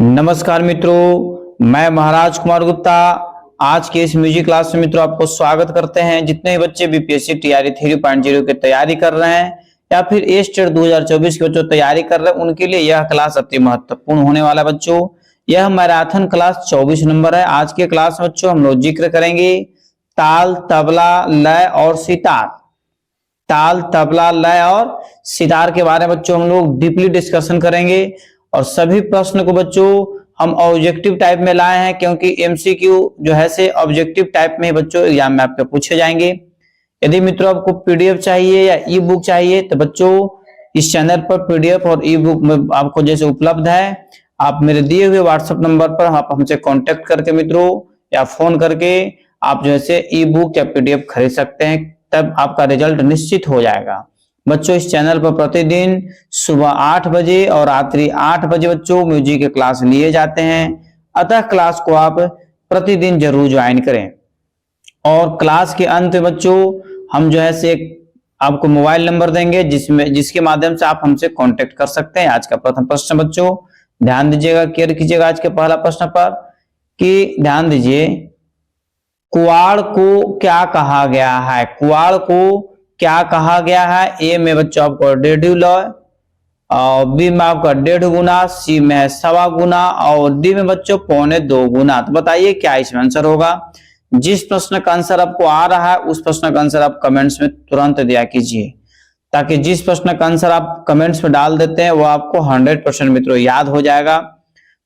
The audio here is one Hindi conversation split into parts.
नमस्कार मित्रों, मैं महाराज कुमार गुप्ता आज के इस म्यूजिक क्लास में मित्रों आपको स्वागत करते हैं। जितने भी बच्चे बीपीएससी टीआरई 3.0 की तैयारी कर रहे हैं या फिर एस्टेट 2024 की बच्चों तैयारी कर रहे हैं, उनके लिए यह क्लास अति महत्वपूर्ण होने वाला बच्चों। यह मैराथन क्लास 24 नंबर है। आज के क्लास में बच्चों हम लोग जिक्र करेंगे ताल, तबला, लय और सितार। ताल, तबला, लय और सितार के बारे में बच्चों हम लोग डीपली डिस्कशन करेंगे और सभी प्रश्न को बच्चों हम ऑब्जेक्टिव टाइप में लाए हैं, क्योंकि एमसीक्यू जो है से ऑब्जेक्टिव टाइप में बच्चों एग्जाम में आपके पूछे जाएंगे। यदि मित्रों आपको पीडीएफ चाहिए या ई बुक चाहिए तो बच्चों इस चैनल पर पीडीएफ और ई बुक में आपको जैसे उपलब्ध है, आप मेरे दिए हुए व्हाट्सएप नंबर पर आप हमसे कांटेक्ट करके मित्रों या फोन करके आप जैसे ई बुक या पीडीएफ खरीद सकते हैं, तब आपका रिजल्ट निश्चित हो जाएगा। बच्चों इस चैनल पर प्रतिदिन सुबह 8 बजे और रात्रि 8 बजे बच्चों म्यूजिक के क्लास लिए जाते हैं, अतः क्लास को आप प्रतिदिन जरूर ज्वाइन करें। और क्लास के अंत में बच्चों हम जो है से आपको मोबाइल नंबर देंगे जिसके माध्यम से आप हमसे कांटेक्ट कर सकते हैं। आज का प्रथम प्रश्न बच्चों ध्यान दीजिएगा, केयर कीजिएगा आज के पहला प्रश्न पर कि ध्यान दीजिए, कुआड़ को क्या कहा गया है? कुआड़ को क्या कहा गया है? ए में बच्चों आपको 1.5 लॉय, और बी में आपका 1.5 गुना, सी में है 1.25 गुना और डी में बच्चों 1.25 गुना। तो बताइए क्या इसमें आंसर होगा? जिस प्रश्न का आंसर आपको आ रहा है उस प्रश्न का आंसर आप कमेंट्स में तुरंत दिया कीजिए, ताकि जिस प्रश्न का आंसर आप कमेंट्स में डाल देते हैं वो आपको 100% मित्रों याद हो जाएगा।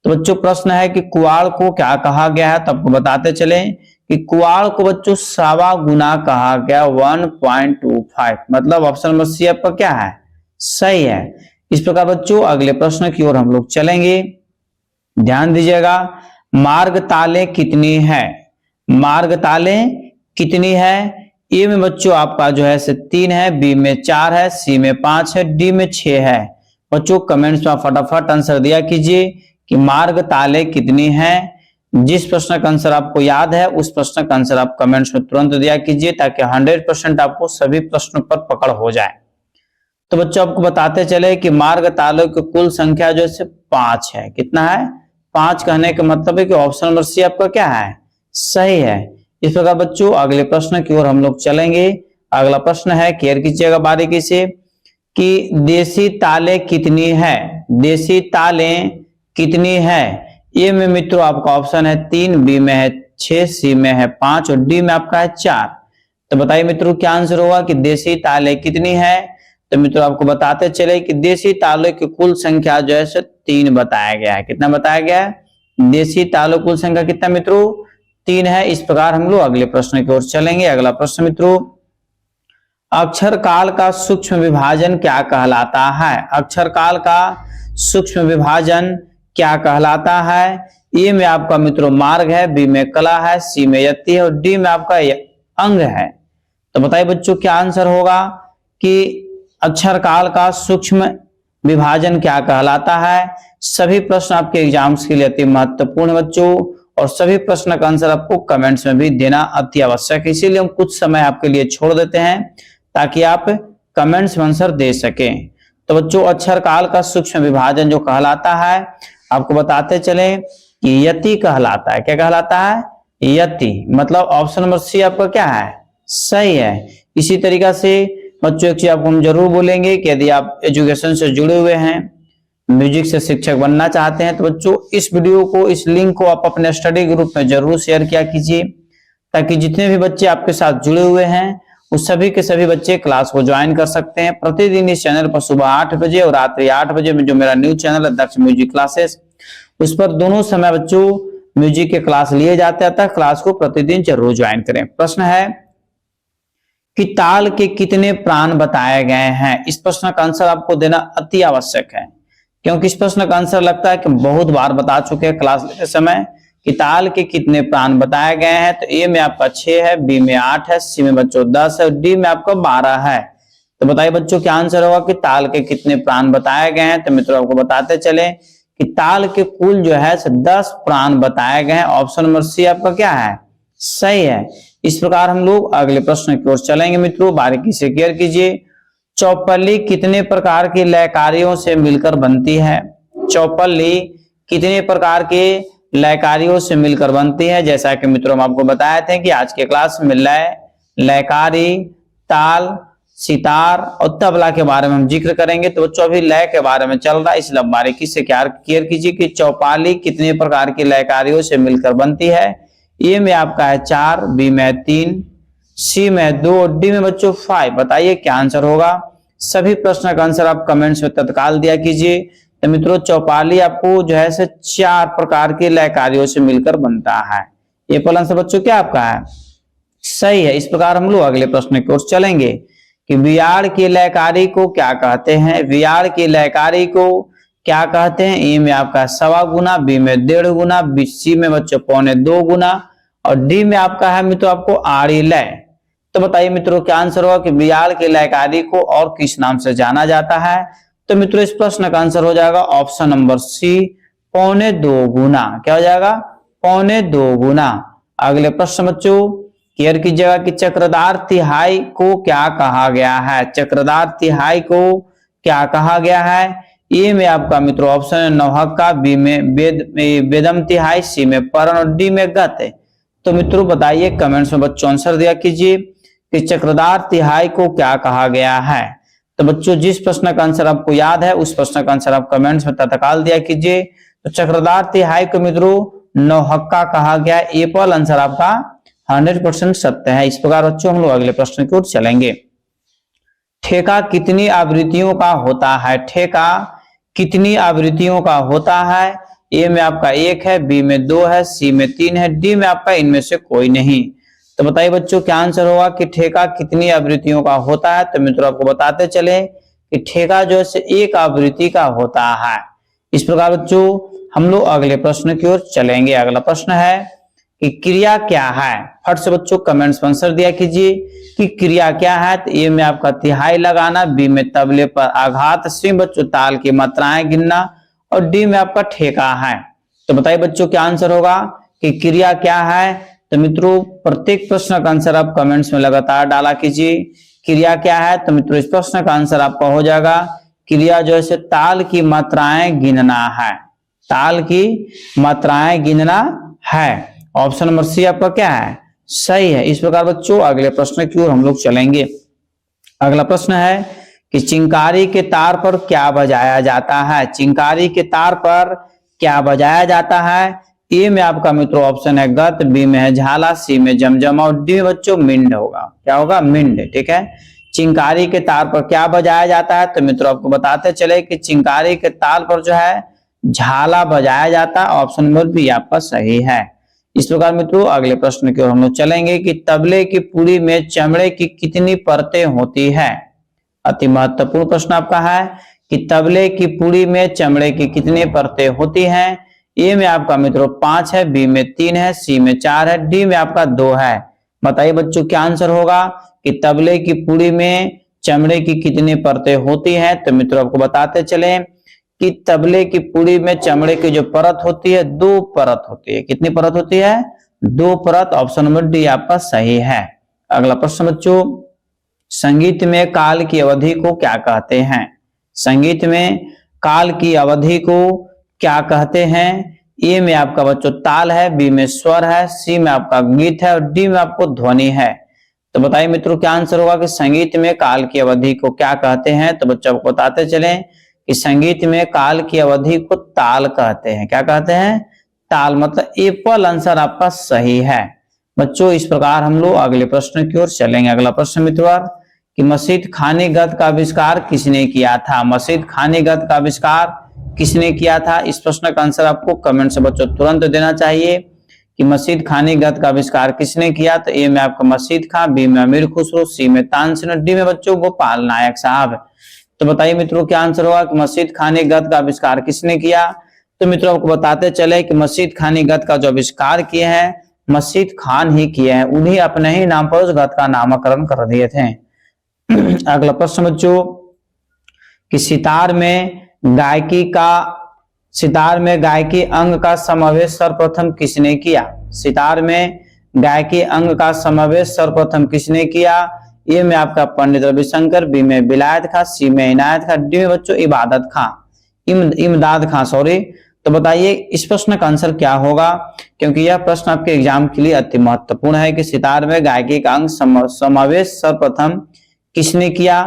तो बच्चों प्रश्न है कि कुआड़ को क्या कहा गया है, तो आपको बताते चले कि कुआड़ को बच्चों 1.25 गुना कहा गया, 1.25। मतलब ऑप्शन नंबर सी आपका क्या है? सही है। इस प्रकार बच्चों अगले प्रश्न की ओर हम लोग चलेंगे। ध्यान दीजिएगा, मार्ग ताले कितनी है? मार्ग ताले कितनी है? ए में बच्चों आपका जो है 3 है, बी में 4 है, सी में 5 है, डी में 6 है। बच्चों कमेंट्स में फटाफट आंसर दिया कीजिए कि मार्ग ताले कितनी है। जिस प्रश्न का आंसर आपको याद है उस प्रश्न का आंसर आप कमेंट्स में तुरंत दिया कीजिए, ताकि 100% आपको सभी प्रश्नों पर पकड़ हो जाए। तो बच्चों आपको बताते चले कि मार्ग तालों की कुल संख्या जो है 5 है। कितना है? 5 कहने का मतलब है कि ऑप्शन नंबर सी आपका क्या है? सही है। इस प्रकार बच्चों अगले प्रश्न की ओर हम लोग चलेंगे। अगला प्रश्न है, केयर कीजिएगा बारीकी से, कि देसी ताले कितनी है? देसी ताले कितनी है? ए में मित्रों आपका ऑप्शन है 3, बी में है 6, सी में है 5 और डी में आपका है 4। तो बताइए मित्रों क्या आंसर होगा कि देसी ताले कितनी है? तो मित्रों आपको बताते चले कि देसी तालों की कुल संख्या जो है 3 बताया गया है। कितना बताया गया है? देसी तालों कुल संख्या कितना मित्रों? 3 है। इस प्रकार हम लोग अगले प्रश्न की ओर चलेंगे। अगला प्रश्न मित्रों, अक्षर काल का सूक्ष्म विभाजन क्या कहलाता है? अक्षर काल का सूक्ष्म विभाजन क्या कहलाता है? ए में आपका मित्रों मार्ग है, बी में कला है, सी में यति है और डी में आपका अंग है। तो बताइए बच्चों क्या आंसर होगा कि अक्षर काल का सूक्ष्म विभाजन क्या कहलाता है? सभी प्रश्न आपके एग्जाम्स के लिए अति महत्वपूर्ण है बच्चों, और सभी प्रश्न का आंसर आपको कमेंट्स में भी देना अति आवश्यक है। इसीलिए हम कुछ समय आपके लिए छोड़ देते हैं ताकि आप कमेंट्स में आंसर दे सकें। तो बच्चों अक्षर काल का सूक्ष्म विभाजन जो कहलाता है आपको बताते चले कि यति कहलाता है। क्या कहलाता है? यति। मतलब ऑप्शन नंबर सी आपका क्या है? सही है। इसी तरीका से बच्चों एक चीज आपको हम जरूर बोलेंगे कि यदि आप एजुकेशन से जुड़े हुए हैं, म्यूजिक से शिक्षक बनना चाहते हैं, तो बच्चों इस वीडियो को, इस लिंक को आप अपने स्टडी ग्रुप में जरूर शेयर किया कीजिए, ताकि जितने भी बच्चे आपके साथ जुड़े हुए हैं उस सभी के सभी बच्चे क्लास को ज्वाइन कर सकते हैं। प्रतिदिन इस चैनल पर सुबह 8 बजे और रात्रि 8 बजे में जो मेरा न्यूज चैनल है दक्ष म्यूजिक क्लासेस, उस पर दोनों समय बच्चों म्यूजिक के क्लास लिए जाते हैं, अतः क्लास को प्रतिदिन जरूर ज्वाइन करें। प्रश्न है कि ताल के कितने प्राण बताए गए हैं? इस प्रश्न का आंसर आपको देना अति आवश्यक है, क्योंकि इस प्रश्न का आंसर लगता है कि बहुत बार बता चुके हैं क्लास लेते समय कि ताल के कितने प्राण बताए गए हैं। तो ए में आपका 6 है, बी में 8 है, सी में बच्चों 10 है और डी में आपका 12 है। तो बताइए बच्चों क्या आंसर होगा कि ताल के कितने प्राण बताए गए हैं? तो मित्रों आपको बताते चले कि ताल के कुल जो है 10 प्राण बताए गए हैं। ऑप्शन नंबर सी आपका क्या है? सही है। इस प्रकार हम लोग अगले प्रश्न की ओर चलेंगे। मित्रों बारीकी से केयर कीजिए, चौपल्ली कितने प्रकार की लयकारियों से मिलकर बनती है? चौपल्ली कितने प्रकार के लयकारियों से मिलकर बनती है। जैसा कि मित्रों हम आपको बताए थे कि आज के क्लास में लय, लयकारी, ताल, सितार और तबला के बारे में हम जिक्र करेंगे। तो बच्चों अभी लय के बारे में चल रहा है, इसलिए बारीकी से क्लियर कीजिए कि चौपाली कितने प्रकार की लयकारियों से मिलकर बनती है। ए में आपका है 4, बी में 3, सी में 2 और डी में बच्चों 5। बताइए क्या आंसर होगा। सभी प्रश्न का आंसर आप कमेंट्स में तत्काल दिया कीजिए। तो मित्रों चौपाली आपको जो है 4 प्रकार के लयकारियों से मिलकर बनता है। ये पहला आंसर बच्चों क्या आपका है, सही है। इस प्रकार हम लोग अगले प्रश्न की ओर चलेंगे कि वियाड़ की लयकारी को क्या कहते हैं। वियाड़ की लयकारी को क्या कहते हैं। ए में आपका 1.25 गुना, बी में 1.5 गुना, सी में बच्चों 1.25 गुना और डी में आपका है मित्रों आपको आड़ी लय। तो बताइए मित्रों क्या आंसर होगा कि वियाड़ की लयकारी को और किस नाम से जाना जाता है। तो मित्रों इस प्रश्न का आंसर हो जाएगा ऑप्शन नंबर सी, 1.25 गुना। क्या हो जाएगा, 1.25 गुना। अगले प्रश्न बच्चों क्लियर कीजिएगा कि चक्रदार तिहाई को क्या कहा गया है। चक्रदार तिहाई को क्या कहा गया है। ए में आपका मित्रों ऑप्शन है नौहक्का, बी में बेदम तिहाई, सी में परण और डी में गत। तो मित्रों बताइए कमेंट्स में बच्चों आंसर दिया कीजिए कि चक्रदार तिहाई को क्या कहा गया है। तो बच्चों जिस प्रश्न का आंसर आपको याद है उस प्रश्न का आंसर आप कमेंट्स में तत्काल दिया कीजिए। तो चक्रदार तिहाई को मित्रों नौहक्का कहा गया। ए पर आंसर आपका 100% सत्य है। इस प्रकार बच्चों हम लोग अगले प्रश्न की ओर चलेंगे। ठेका कितनी आवृत्तियों का होता है। ठेका कितनी आवृत्तियों का होता है। ए में आपका 1 है, बी में 2 है, सी में 3 है, डी में आपका इनमें से कोई नहीं। तो बताइए बच्चों क्या आंसर होगा कि ठेका कितनी आवृत्तियों का होता है। तो मित्रों आपको बताते चले कि ठेका जो है 1 आवृत्ति का होता है। इस प्रकार बच्चों हम लोग अगले प्रश्न की ओर चलेंगे। अगला प्रश्न है कि क्रिया क्या है। फट से बच्चों कमेंट्स में आंसर दिया कीजिए कि क्रिया क्या है। तो ए में आपका तिहाई लगाना, बी में तबले पर आघात, सी में बच्चों ताल की मात्राएं गिनना और डी में आपका ठेका है। तो बताइए बच्चों क्या आंसर होगा कि क्रिया क्या है। तो मित्रों प्रत्येक प्रश्न का आंसर आप कमेंट्स में लगातार डाला कीजिए। क्रिया क्या है। तो मित्रों इस प्रश्न का आंसर आपका हो जाएगा क्रिया जो है ताल की मात्राएं गिनना है। ताल की मात्राएं गिनना है। ऑप्शन नंबर सी आपका क्या है, सही है। इस प्रकार बच्चों अगले प्रश्न की ओर हम लोग चलेंगे। अगला प्रश्न है कि चिंकारी के तार पर क्या बजाया जाता है। चिंकारी के तार पर क्या बजाया जाता है। ए में आपका मित्रों ऑप्शन है गत, बी में है झाला, सी में जमजमा और डी में बच्चों मिंड होगा। क्या होगा, मिंड। ठीक है। चिंकारी के तार पर क्या बजाया जाता है। तो मित्रों आपको बताते चले कि चिंकारी के तार पर जो है झाला बजाया जाता है। ऑप्शन नंबर बी आपका सही है। इस प्रकार मित्रों अगले प्रश्न की ओर हम लोग चलेंगे कि तबले की पुड़ी में चमड़े की कितनी परतें होती है। अति महत्वपूर्ण प्रश्न आपका है कि तबले की पुड़ी में चमड़े की कितनी परतें होती हैं। ए में आपका मित्रों 5 है, बी में 3 है, सी में 4 है, डी में आपका 2 है। बताइए बच्चों क्या आंसर होगा कि तबले की पुड़ी में चमड़े की कितनी परतें होती हैं। तो मित्रों आपको बताते चले कि तबले की पुड़ी में चमड़े की जो परत होती है 2 परत होती है। कितनी परत होती है, 2 परत। ऑप्शन नंबर डी आपका सही है। अगला प्रश्न बच्चों संगीत में काल की अवधि को क्या कहते हैं। संगीत में काल की अवधि को क्या कहते हैं। ए में आपका बच्चों ताल है, बी में स्वर है, सी में आपका गीत है और डी में आपको ध्वनि है। तो बताइए मित्रों क्या आंसर होगा कि संगीत में काल की अवधि को क्या कहते हैं। तो बच्चों आपको बताते चले कि संगीत में काल की अवधि को ताल कहते हैं। क्या कहते हैं, ताल। मतलब एप्पल आंसर आपका सही है। बच्चों इस प्रकार हम लोग अगले प्रश्न की ओर चलेंगे। अगला प्रश्न मित्रों कि मसीद खानी गद का आविष्कार किसने किया था। मसीद खानी गद का आविष्कार किसने किया था। इस प्रश्न का आंसर आपको कमेंट से बच्चों तुरंत देना चाहिए कि मसीद खानी गद का आविष्कार किसने किया। तो ए में आपका मसीद खां, बी में अमीर खुसरो, सी में तानसेन, डी में बच्चों गोपाल नायक साहब। तो बताइए मित्रों क्या आंसर होगा कि मसीद खानी गद का आविष्कार किसने किया। तो मित्रों आपको बताते चले कि मसीद खानी गद का जो आविष्कार किए हैं मसीद खान ही किए हैं। उन्हीं अपने ही नाम पर उस गद का नामकरण कर दिए थे। अगला प्रश्न बच्चों कि सितार में गायकी अंग का समावेश सर्वप्रथम किसने किया। सितार में गायकी अंग का समावेश सर्वप्रथम किसने किया। ए में आपका पंडित रविशंकर, बी में विलायत खां, सी में इनायत खां, डी में बच्चों इमदाद खां। सॉरी। तो बताइए इस प्रश्न का आंसर क्या होगा, क्योंकि यह प्रश्न आपके एग्जाम के लिए अति महत्वपूर्ण है कि सितार में गायकी का अंग समावेश सर्वप्रथम किसने किया।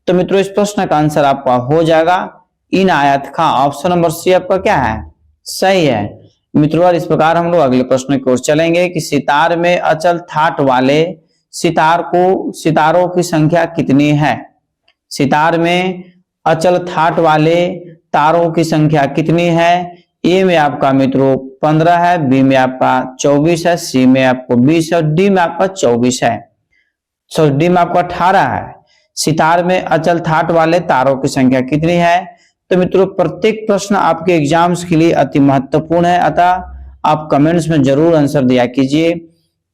तो मित्रों इस प्रश्न का आंसर आपका हो जाएगा इनायत खां। ऑप्शन नंबर सी आपका क्या है, सही है मित्रों। और इस प्रकार हम लोग अगले प्रश्न की ओर चलेंगे कि सितार में अचल थाट वाले सितारों की संख्या कितनी है। सितार में अचल थाट वाले तारों की संख्या कितनी है। ए में आपका मित्रों 15 है, बी में आपका 24 है, सी में आपको 20 है और डी में आपका 24 है, डी में आपका 18 है। सितार में अचल थाट वाले तारों की संख्या कितनी है। तो मित्रों प्रत्येक प्रश्न आपके एग्जाम्स के लिए अति महत्वपूर्ण है, अतः आप कमेंट्स में जरूर आंसर दिया कीजिए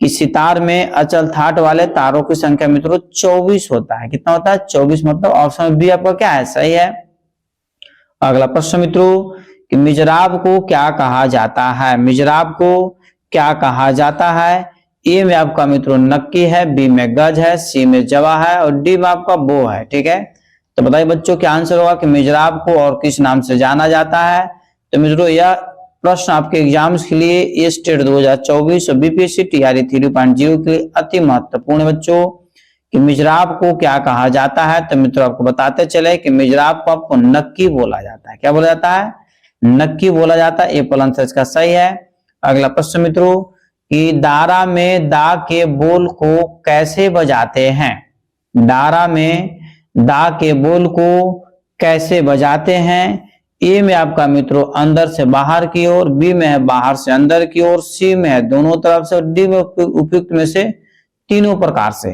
कि सितार में अचल थाट वाले तारों की संख्या मित्रों 24 होता है। कितना होता है, 24। मतलब ऑप्शन बी आपका क्या है, सही है। अगला प्रश्न मित्रों कि मिजराब को क्या कहा जाता है। मिजराब को क्या कहा जाता है। ए में आपका मित्रों नक्की है, बी में गज है, सी में जवा है और डी में आपका बो है। ठीक है, तो बताइए बच्चों क्या आंसर होगा कि मिजराब को और किस नाम से जाना जाता है। तो मित्रों यह प्रश्न आपके एग्जाम्स के लिए ये स्टेट 2024 और बीपीएससी टीआरई 3.0 के लिए अति महत्वपूर्ण है बच्चों कि मिजराब को क्या कहा जाता है। तो मित्रों आपको बताते चले कि मिजराब को आपको नक्की बोला जाता है। क्या बोला जाता है, नक्की बोला जाता है। ए आंसर इसका सही है। अगला प्रश्न मित्रों कि दारा में दा के बोल को कैसे बजाते हैं। दारा में दा के बोल को कैसे बजाते हैं। ए में आपका मित्रों अंदर से बाहर की ओर, बी में है बाहर से अंदर की ओर, सी में है दोनों तरफ से और डी में उपयुक्त में से तीनों प्रकार से।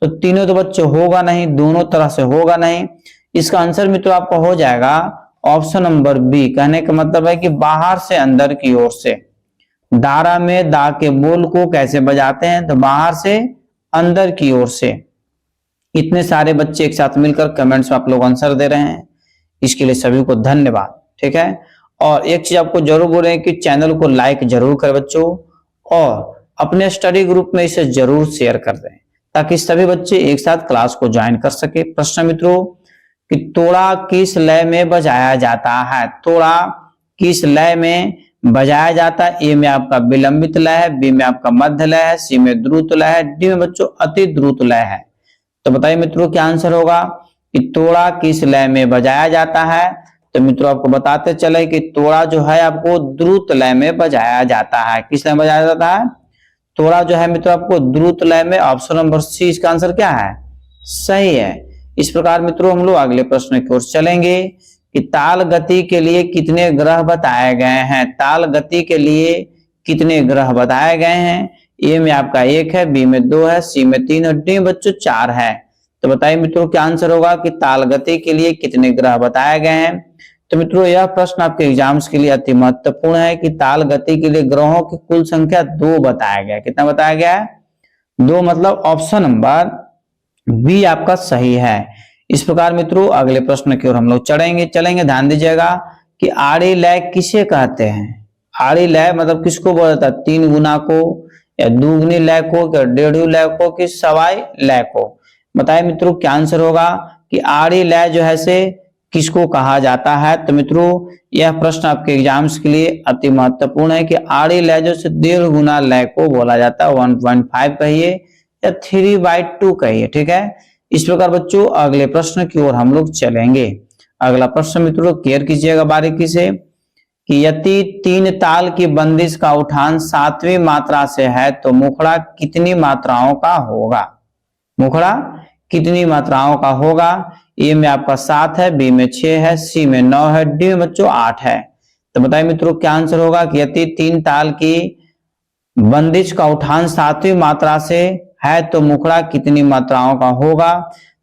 तो तीनों तो बच्चों होगा नहीं, दोनों तरह से होगा नहीं। इसका आंसर मित्रों आपका हो जाएगा ऑप्शन नंबर बी। कहने का मतलब है कि बाहर से अंदर की ओर से। दारा में दा के बोल को कैसे बजाते हैं, तो बाहर से अंदर की ओर से। इतने सारे बच्चे एक साथ मिलकर कमेंट्स में आप लोग आंसर दे रहे हैं, इसके लिए सभी को धन्यवाद। ठीक है, और एक चीज आपको जरूर बोल रहे हैं कि चैनल को लाइक जरूर करें बच्चों और अपने स्टडी ग्रुप में इसे जरूर शेयर कर दें ताकि सभी बच्चे एक साथ क्लास को ज्वाइन कर सके। प्रश्न मित्रों कि तोड़ा किस लय में बजाया जाता है। तोड़ा किस लय में बजाया जाता है। ए में आपका विलंबित लय है, बी में आपका मध्य लय है, सी में द्रुत लय है, डी में बच्चों अति द्रुत लय है। तो बताइए मित्रों क्या आंसर होगा कि तोड़ा किस लय में बजाया जाता है। तो मित्रों आपको बताते चले कि तोड़ा जो है आपको द्रुत लय में बजाया जाता है। किस लय में बजाया जाता है, तोड़ा जो है मित्रों आपको द्रुत लय में। ऑप्शन नंबर सी इसका आंसर क्या है, सही है। इस प्रकार मित्रों हम लोग अगले प्रश्न की ओर चलेंगे कि ताल गति के लिए कितने ग्रह बताए गए हैं। ताल गति के लिए कितने ग्रह बताए गए हैं। ए में आपका 1 है, बी में 2 है, सी में 3 और डी में बच्चों 4 है। तो बताइए मित्रों क्या आंसर होगा कि ताल गति के लिए कितने ग्रह बताए गए हैं। तो मित्रों यह प्रश्न आपके एग्जाम्स के लिए अति महत्वपूर्ण है कि ताल गति के लिए ग्रहों की कुल संख्या 2 बताया गया है। कितना बताया गया है, 2। मतलब ऑप्शन नंबर बी आपका सही है। इस प्रकार मित्रों अगले प्रश्न की ओर हम लोग चलेंगे। ध्यान दीजिएगा कि आड़ी लय किसे कहते हैं। आड़ी लय मतलब किसको बोला जाता है, 3 गुना को या दुगनी लय को या डेढ़ी लय को कि सवाई लय को। बताइए मित्रों क्या आंसर होगा कि आड़ी लय जो है से किसको कहा जाता है। तो मित्रों यह प्रश्न आपके एग्जाम्स के लिए अति महत्वपूर्ण है कि आड़ी लय जो से 1.5 गुना लय को बोला जाता है। 1.5 कहिए या 3/2 कहिए। ठीक है, इस प्रकार बच्चों अगले प्रश्न की ओर हम लोग चलेंगे। अगला प्रश्न मित्रों केयर कीजिएगा बारीकी से कि यदि 3 ताल की बंदिश का उठान 7वीं मात्रा से है तो मुखड़ा कितनी मात्राओं का होगा। मुखड़ा कितनी मात्राओं का होगा। ए में आपका 7 है, बी में 6 है, सी में 9 है, डी में बच्चों 8 है। तो बताइए मित्रों क्या आंसर होगा कि यदि 3 ताल की बंदिश का उठान 7वीं मात्रा से है तो मुखड़ा कितनी मात्राओं का होगा।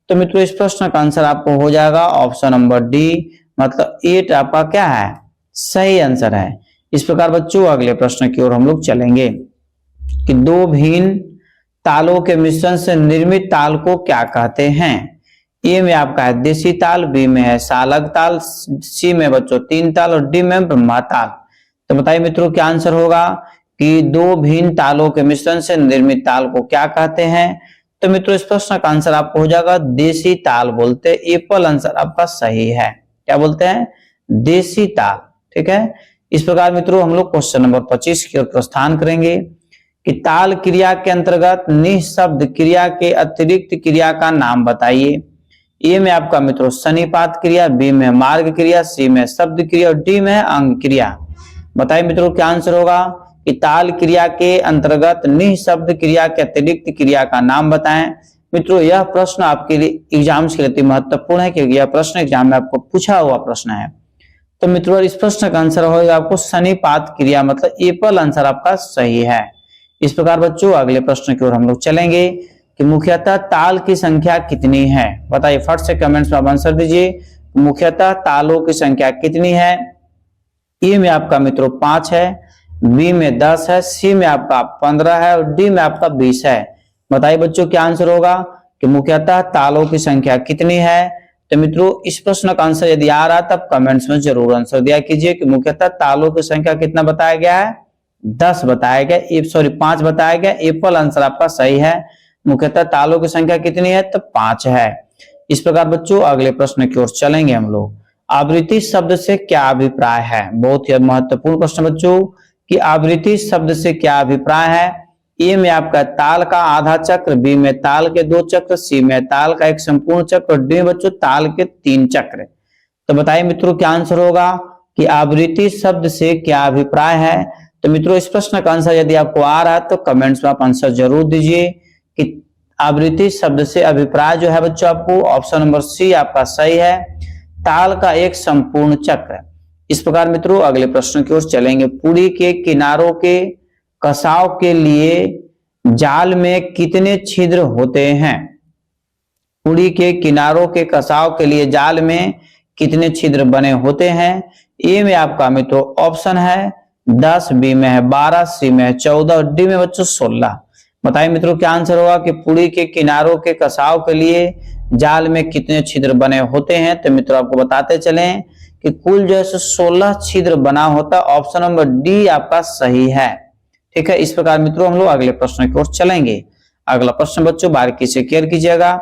तो मित्रों इस प्रश्न का आंसर आपको हो जाएगा ऑप्शन नंबर डी, मतलब 8 आपका क्या है, सही आंसर है। इस प्रकार बच्चों अगले प्रश्न की ओर हम लोग चलेंगे कि 2 भिन्न तालों के मिश्रण से निर्मित ताल को क्या कहते हैं। ए में आपका है देसी ताल, बी में है सालग ताल, सी में बच्चों 3 ताल और डी में ब्रह्मा ताल। तो बताइए मित्रों क्या आंसर होगा कि 2 भिन्न तालों के मिश्रण से निर्मित ताल को क्या कहते हैं। तो मित्रों इस प्रश्न का आंसर आपको हो जाएगा देसी ताल बोलते हैं। एप्पल आंसर आपका सही है। क्या बोलते हैं, देसी ताल। ठीक है, इस प्रकार मित्रों हम लोग क्वेश्चन नंबर 25 की ओर प्रस्थान करेंगे कि ताल क्रिया के अंतर्गत निःशब्द क्रिया के अतिरिक्त क्रिया का नाम बताइए। ए में आपका मित्रों सन्निपात क्रिया, बी में मार्ग क्रिया, सी में शब्द क्रिया और डी में अंग क्रिया। बताइए मित्रों क्या आंसर होगा कि ताल क्रिया के अंतर्गत निःशब्द क्रिया के अतिरिक्त क्रिया का नाम बताएं। मित्रों यह प्रश्न आपके लिए एग्जाम्स के लिए महत्वपूर्ण है क्योंकि यह प्रश्न एग्जाम में आपको पूछा हुआ प्रश्न है। तो मित्रों इस प्रश्न का आंसर होगा आपको सन्निपात क्रिया, मतलब एपल आंसर आपका सही है। इस प्रकार बच्चों अगले प्रश्न की ओर हम लोग चलेंगे कि मुख्यतः ताल की संख्या कितनी है। बताइए फट से कमेंट्स में आप आंसर दीजिए, मुख्यतः तालों की संख्या कितनी है। ए में आपका मित्रों 5 है, बी में 10 है, सी में आपका 15 है और डी में आपका 20 है। बताइए बच्चों क्या आंसर होगा कि मुख्यतः तालों की संख्या कितनी है। तो मित्रों इस प्रश्न का आंसर यदि आ रहा है तब कमेंट्स में जरूर आंसर दिया कीजिए कि मुख्यतः तालों की संख्या कितना बताया गया है, 10 बताया गया, 5 बताया गया। एप्पल आंसर आपका सही है। मुख्यतः तालों की संख्या कितनी है, तो 5 है। इस प्रकार बच्चों अगले प्रश्न की ओर चलेंगे हम लोग। आवृत्ति शब्द से क्या अभिप्राय है। बहुत ही महत्वपूर्ण प्रश्न बच्चों कि आवृत्ति शब्द से क्या अभिप्राय है। ए में आपका ताल का आधा चक्र, बी में ताल के 2 चक्र, सी में ताल का एक संपूर्ण चक्र और डी में बच्चों ताल के 3 चक्र। तो बताइए मित्रों क्या आंसर होगा कि आवृत्ति शब्द से क्या अभिप्राय है। तो मित्रों इस प्रश्न का आंसर यदि आपको आ रहा है तो कमेंट्स में आप आंसर जरूर दीजिए कि आवृत्ति शब्द से अभिप्राय जो है बच्चों आपको ऑप्शन नंबर सी आपका सही है, ताल का एक संपूर्ण चक्र। इस प्रकार मित्रों अगले प्रश्न की ओर चलेंगे। पुरी के किनारों के कसाव के लिए जाल में कितने छिद्र होते हैं। पुरी के किनारों के कसाव के लिए जाल में कितने छिद्र बने होते हैं। ए में आपका मित्रों ऑप्शन है 10, बी में है 12, सी में है 14 और डी में बच्चों 16। बताइए मित्रों क्या आंसर होगा कि पुरी के किनारों के कसाव के लिए जाल में कितने छिद्र बने होते हैं। तो मित्रों आपको बताते चलें कि कुल जो है 16 छिद्र बना होता है। ऑप्शन नंबर डी आपका सही है। ठीक है, इस प्रकार मित्रों हम लोग अगले प्रश्न की ओर चलेंगे। अगला प्रश्न बच्चों बारीकी से क्लियर कीजिएगा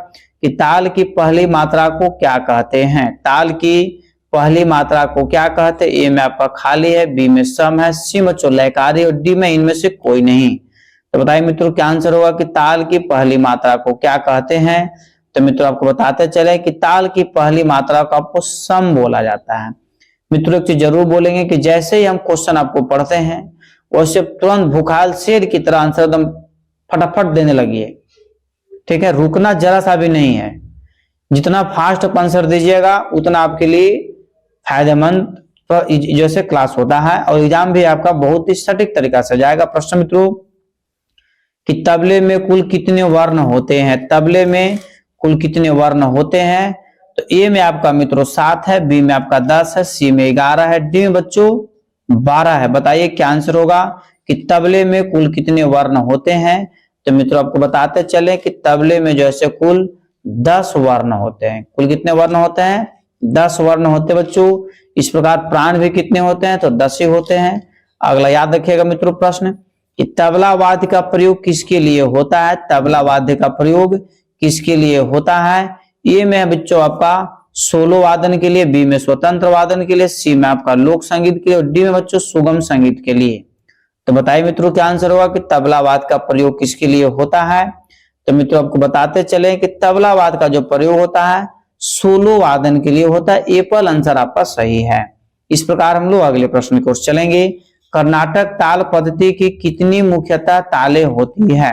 कि ताल की पहली मात्रा को क्या कहते हैं। ताल की पहली मात्रा को क्या कहते हैं। ए में आपका खाली है, बी में सम है, सी में लयकारी और डी में इनमें से कोई नहीं। तो बताइए मित्रों क्या आंसर होगा कि ताल की पहली मात्रा को क्या कहते हैं। तो मित्रों आपको बताते चले कि ताल की पहली मात्रा को आपको सम बोला जाता है। मित्रों एक चीज जरूर बोलेंगे कि जैसे ही हम क्वेश्चन आपको पढ़ते हैं वैसे तुरंत भूखाल शेर की तरह आंसर एकदम फटाफट देने लगिए। ठीक है, रुकना जरा सा भी नहीं है। जितना फास्ट आंसर दीजिएगा उतना आपके लिए फायदेमंद जैसे क्लास होता है और एग्जाम भी आपका बहुत ही सटीक तरीका से जाएगा। प्रश्न मित्रों कि तबले में कुल कितने वर्ण होते हैं। तबले में कुल कितने वर्ण होते हैं। तो ए में आपका मित्रों 7 है, बी में आपका 10 है, सी में 11 है, डी में बच्चों 12 है। बताइए क्या आंसर होगा कि तबले में कुल कितने वर्ण होते हैं। तो मित्रों आपको बताते चले कि तबले में जैसे कुल 10 वर्ण होते हैं। कुल कितने वर्ण होते हैं, 10 वर्ण होते हैं बच्चों। इस प्रकार प्राण भी कितने होते हैं, तो 10 ही होते हैं। अगला याद रखिएगा मित्रों प्रश्न कि तबला वाद्य का प्रयोग किसके लिए होता है। तबला वाद्य का प्रयोग किसके लिए होता है। ए में बच्चों आपका सोलो वादन के लिए, बी में स्वतंत्र वादन के लिए, सी में आपका लोक संगीत के लिए और डी में बच्चों सुगम संगीत के लिए। तो बताइए मित्रों क्या आंसर होगा कि तबलावाद का प्रयोग किसके लिए होता है। तो मित्रों आपको बताते चले कि तबलावाद का जो प्रयोग होता है सोलो वादन के लिए होता है। एप्पल आंसर आपका सही है। इस प्रकार हम लोग अगले प्रश्न की ओर चलेंगे। कर्नाटक ताल पद्धति की कितनी मुख्यतः तालें होती है।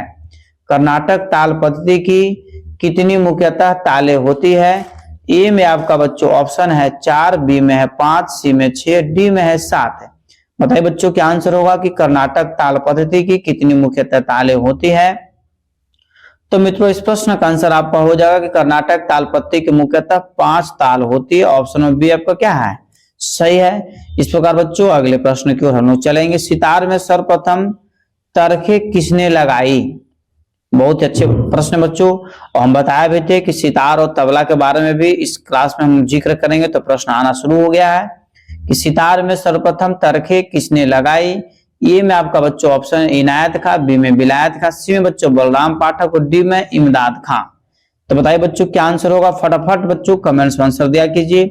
कर्नाटक ताल पद्धति की कितनी मुख्यतः तालें होती है। ए में आपका बच्चों ऑप्शन है 4, बी में है 5, सी में 6, डी में है 7 है। बताइए बच्चों क्या आंसर होगा कि कर्नाटक ताल पद्धति की कितनी मुख्यतः तालें होती है। तो मित्रों इस प्रश्न का आंसर आपका हो जाएगा कि कर्नाटक ताल पद्धति की मुख्यतः 5 ताल होती है। ऑप्शन नंबर बी आपका क्या है, सही है। इस प्रकार बच्चों अगले प्रश्न की ओर हम लोग चलेंगे। सितार में सर्वप्रथम तरखे किसने लगाई। बहुत अच्छे प्रश्न बच्चों, और हम बताया भी थे कि सितार और तबला के बारे में भी इस क्लास में हम जिक्र करेंगे। तो प्रश्न आना शुरू हो गया है कि सितार में सर्वप्रथम तरखे किसने लगाई। ए में आपका बच्चों ऑप्शन इनायत खां, बी में विलायत खां, सी में बच्चों बलराम पाठक और डी में इमदाद खां। तो बताइए बच्चों क्या आंसर होगा। फटाफट बच्चों कमेंट्स में आंसर दिया कीजिए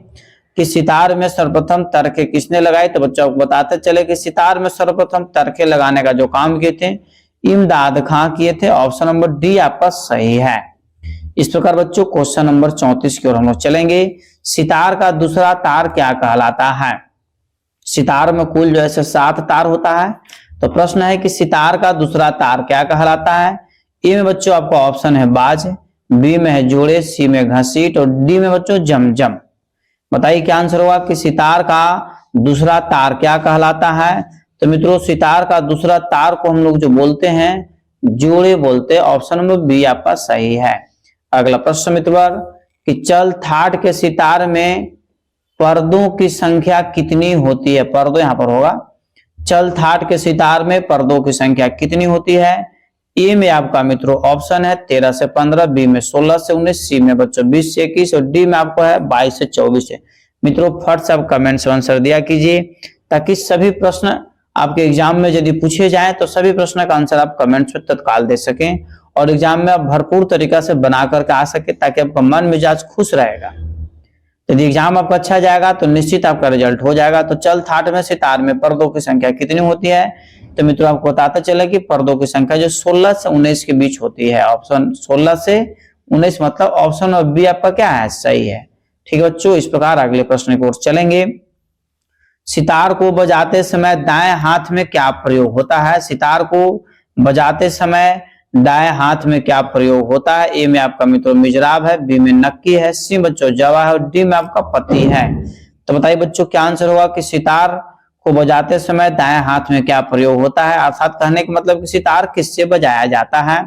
कि सितार में सर्वप्रथम तरके किसने लगाई? तो बच्चों आपको बताते चले कि सितार में सर्वप्रथम तरके लगाने का जो काम किए थे इमदाद खां किए थे। ऑप्शन नंबर डी आपका सही है। इस प्रकार बच्चों क्वेश्चन नंबर 34 की ओर हम लोग चलेंगे। सितार का दूसरा तार क्या कहलाता है? सितार में कुल जो है 7 तार होता है। तो प्रश्न है कि सितार का दूसरा तार क्या कहलाता है? ए में बच्चों आपका ऑप्शन है बाज, बी में है जोड़े, सी में घसीट और डी में बच्चों जमजम। बताइए क्या आंसर होगा कि सितार का दूसरा तार क्या कहलाता है? तो मित्रों सितार का दूसरा तार को हम लोग जो बोलते हैं जोड़े बोलते हैं। ऑप्शन नंबर बी आपका सही है। अगला प्रश्न मित्रवर कि चल थाट के सितार में पर्दों की संख्या कितनी होती है? पर्दों यहां पर होगा। चल थाट के सितार में पर्दों की संख्या कितनी होती है? ए में आपका मित्रों ऑप्शन है 13 से 15, बी में 16 से 19, सी में बच्चों 20 से 21 और डी में आपको है 22 से 24 है। मित्रों फट से आप कमेंट से आंसर दिया कीजिए ताकि सभी प्रश्न आपके एग्जाम में यदि पूछे जाएं तो सभी प्रश्न का आंसर आप कमेंट्स में तत्काल दे सकें और एग्जाम में आप भरपूर तरीका से बना करके आ सके ताकि आपका मन मिजाज खुश रहेगा। यदि एग्जाम आपका अच्छा जाएगा तो निश्चित आपका रिजल्ट हो जाएगा। तो चल थाट में सितार में पर्दों की संख्या कितनी होती है? तो मित्रों आपको बताता चला कि पर्दों की संख्या जो 16 से 19 के बीच होती है। ऑप्शन 16 से 19 मतलब ऑप्शन और बी आपका क्या है? सही है। ठीक है बच्चों, इस प्रकार अगले प्रश्न की ओर चलेंगे। सितार को बजाते समय दाएं हाथ में क्या प्रयोग होता है? सितार को बजाते समय दाएं हाथ में क्या प्रयोग होता है? ए में आपका मित्रों मिजराब है, बी में नक्की है, सी बच्चों जवा है और डी में आपका पत्ती है। तो बताइए बच्चों क्या आंसर होगा कि सितार को बजाते समय दाएं हाथ में क्या प्रयोग होता है? अर्थात कहने का मतलब कि सितार किससे बजाया जाता है?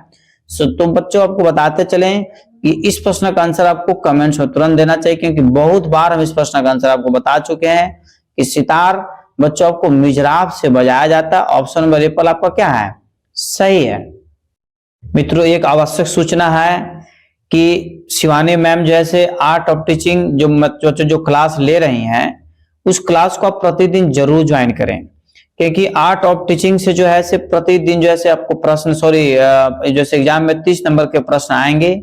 तो बच्चों आपको बताते चलें कि इस प्रश्न का आंसर आपको कमेंट्स में तुरंत देना चाहिए क्योंकि बहुत बार हम इस प्रश्न का आंसर आपको बता चुके हैं कि सितार बच्चों आपको मिजराब से बजाया जाता है। ऑप्शन नंबर ए आपका क्या है? सही है। मित्रों एक आवश्यक सूचना है कि शिवानी मैम जैसे आर्ट ऑफ टीचिंग जो क्लास ले रही हैं उस क्लास को आप प्रतिदिन जरूर ज्वाइन करें क्योंकि आर्ट ऑफ टीचिंग से जो है से प्रतिदिन जो है आपको प्रश्न जैसे एग्जाम में 30 नंबर के प्रश्न आएंगे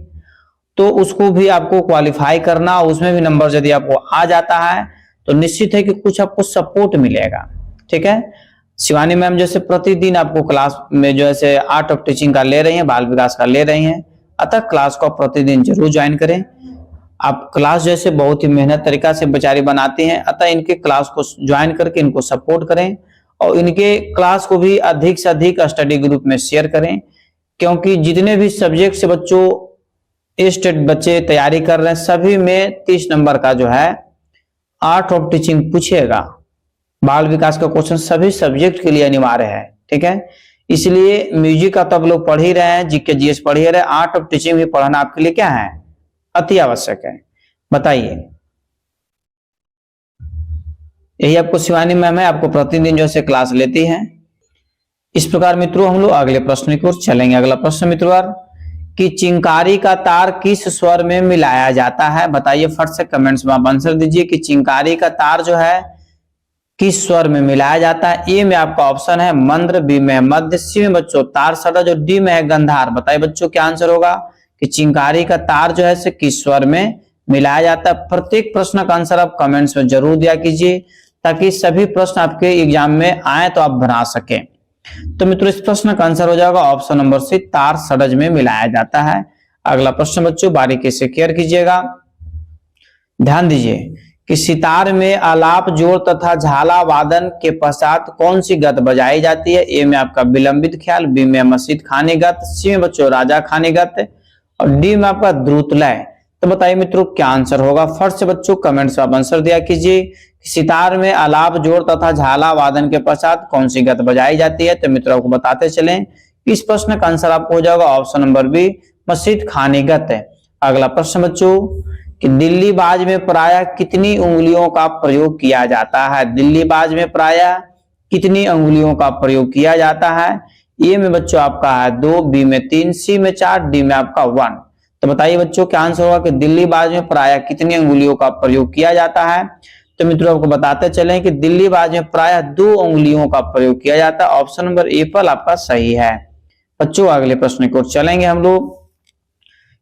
तो उसको भी आपको क्वालिफाई करना, उसमें भी नंबर यदि आपको आ जाता है तो निश्चित है कि कुछ आपको सपोर्ट मिलेगा। ठीक है, शिवानी मैम जैसे प्रतिदिन आपको क्लास में जो है आर्ट ऑफ टीचिंग का ले रही हैं, बाल विकास का ले रही हैं, अतः क्लास को प्रतिदिन जरूर ज्वाइन करें। आप क्लास जैसे बहुत ही मेहनत तरीका से बेचारी बनाती हैं, अतः इनके क्लास को ज्वाइन करके इनको सपोर्ट करें और इनके क्लास को भी अधिक से अधिक स्टडी ग्रुप में शेयर करें क्योंकि जितने भी सब्जेक्ट से बच्चों स्टेट बच्चे तैयारी कर रहे हैं सभी में 30 नंबर का जो है आर्ट ऑफ टीचिंग पूछेगा। बाल विकास का क्वेश्चन सभी सब्जेक्ट के लिए अनिवार्य है। ठीक है, इसलिए म्यूजिक का तो आप लोग पढ़ ही रहे हैं, जीके जीएस पढ़ ही रहे हैं, आर्ट ऑफ टीचिंग भी पढ़ना आपके लिए क्या है? अति आवश्यक है। बताइए, यही आपको शिवानी मैम है, आपको प्रतिदिन जो है क्लास लेती है। इस प्रकार मित्रों हम लोग अगले प्रश्न की ओर चलेंगे। अगला प्रश्न मित्रों कि चिंकारी का तार किस स्वर में मिलाया जाता है? बताइए फट से कमेंट्स में आप आंसर दीजिए कि चिंकारी का तार जो है किस स्वर में मिलाया जाता है? ए में आपका ऑप्शन है मंद्र, बी में मध्य, सी में बच्चों तार सड़ज और डी में है गंधार। बताइए बच्चों क्या आंसर होगा कि चिंकारी का तार जो है से किस स्वर में मिलाया जाता है? प्रत्येक प्रश्न का आंसर आप कमेंट्स में जरूर दिया कीजिए ताकि सभी प्रश्न आपके एग्जाम में आए तो आप बना सकें। तो मित्रों इस प्रश्न का आंसर हो जाएगा ऑप्शन नंबर सी, तार सड़ज में मिलाया जाता है। अगला प्रश्न बच्चों बारीकी से केयर कीजिएगा, ध्यान दीजिए कि सितार में आलाप जोड़ तथा झाला वादन के पश्चात कौन सी गत बजाई जाती है? ए में आपका विलंबित ख्याल, बी में मस्जिद खानी गत, सी में बच्चों राजा खानी गत और डी में आपका द्रुत लय। तो बताइए मित्रों क्या आंसर होगा? फर्स्ट से बच्चों कमेंट से आप आंसर दिया कीजिए। सितार में आलाप जोड़ तथा झाला वादन के पश्चात कौन सी गत बजाई जाती है? तो मित्रों को बताते चलें इस प्रश्न का आंसर आपको हो जाएगा ऑप्शन नंबर बी, मस्जिद खानी गत है। अगला प्रश्न बच्चों कि दिल्ली बाज में प्रायः कितनी उंगलियों का प्रयोग किया जाता है? दिल्ली बाज में प्रायः कितनी उंगलियों का प्रयोग किया जाता है? ए में बच्चों आपका है 2, बी में 3, सी में 4, डी में आपका 1। तो बताइए बच्चों क्या आंसर होगा कि दिल्ली बाज में प्रायः कितनी उंगलियों का प्रयोग किया जाता है? तो मित्रों आपको बताते चलें कि दिल्ली बाज में प्रायः 2 उंगलियों का प्रयोग किया जाता है। ऑप्शन नंबर ए पर आपका सही है। बच्चों अगले प्रश्न की ओर चलेंगे हम लोग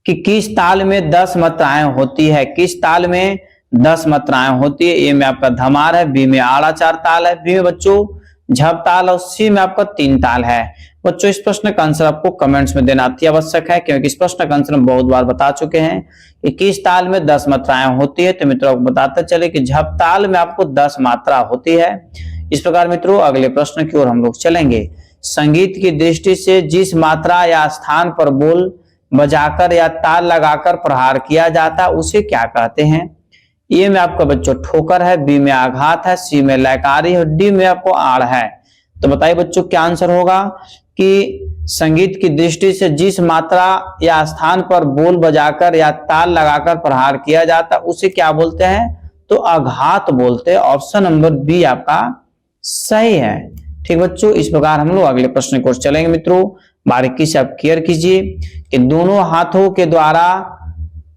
कि किस ताल में 10 मात्राएं होती है? किस ताल में 10 मात्राएं होती है। ए में आपका धमार है, बी में आड़ा 4 ताल है, बी में बच्चों झप ताल और सी में आपका 3 ताल है। बच्चों इस प्रश्न का आंसर आपको कमेंट्स में देना अति आवश्यक है, क्योंकि इस प्रश्न का आंसर हम बहुत बार बता चुके हैं कि किस ताल में 10 मात्राएं होती है। तो मित्रों आपको बताते चले कि झप ताल में आपको 10 मात्रा होती है। इस प्रकार मित्रों अगले प्रश्न की ओर हम लोग चलेंगे। संगीत की दृष्टि से जिस मात्रा या स्थान पर बोल बजाकर या ताल लगाकर प्रहार किया जाता है उसे क्या कहते हैं। ए में आपका बच्चों ठोकर है, बी में आघात है, सी में लयकारी है, डी में आपको आड़ है। तो बताइए बच्चों क्या आंसर होगा कि संगीत की दृष्टि से जिस मात्रा या स्थान पर बोल बजाकर या ताल लगाकर प्रहार किया जाता उसे क्या बोलते हैं, तो आघात बोलते हैं। ऑप्शन नंबर बी आपका सही है। ठीक बच्चों, इस प्रकार हम लोग अगले प्रश्न की ओर चलेंगे। मित्रों बारीकी से आप क्लियर कीजिए कि दोनों हाथों के द्वारा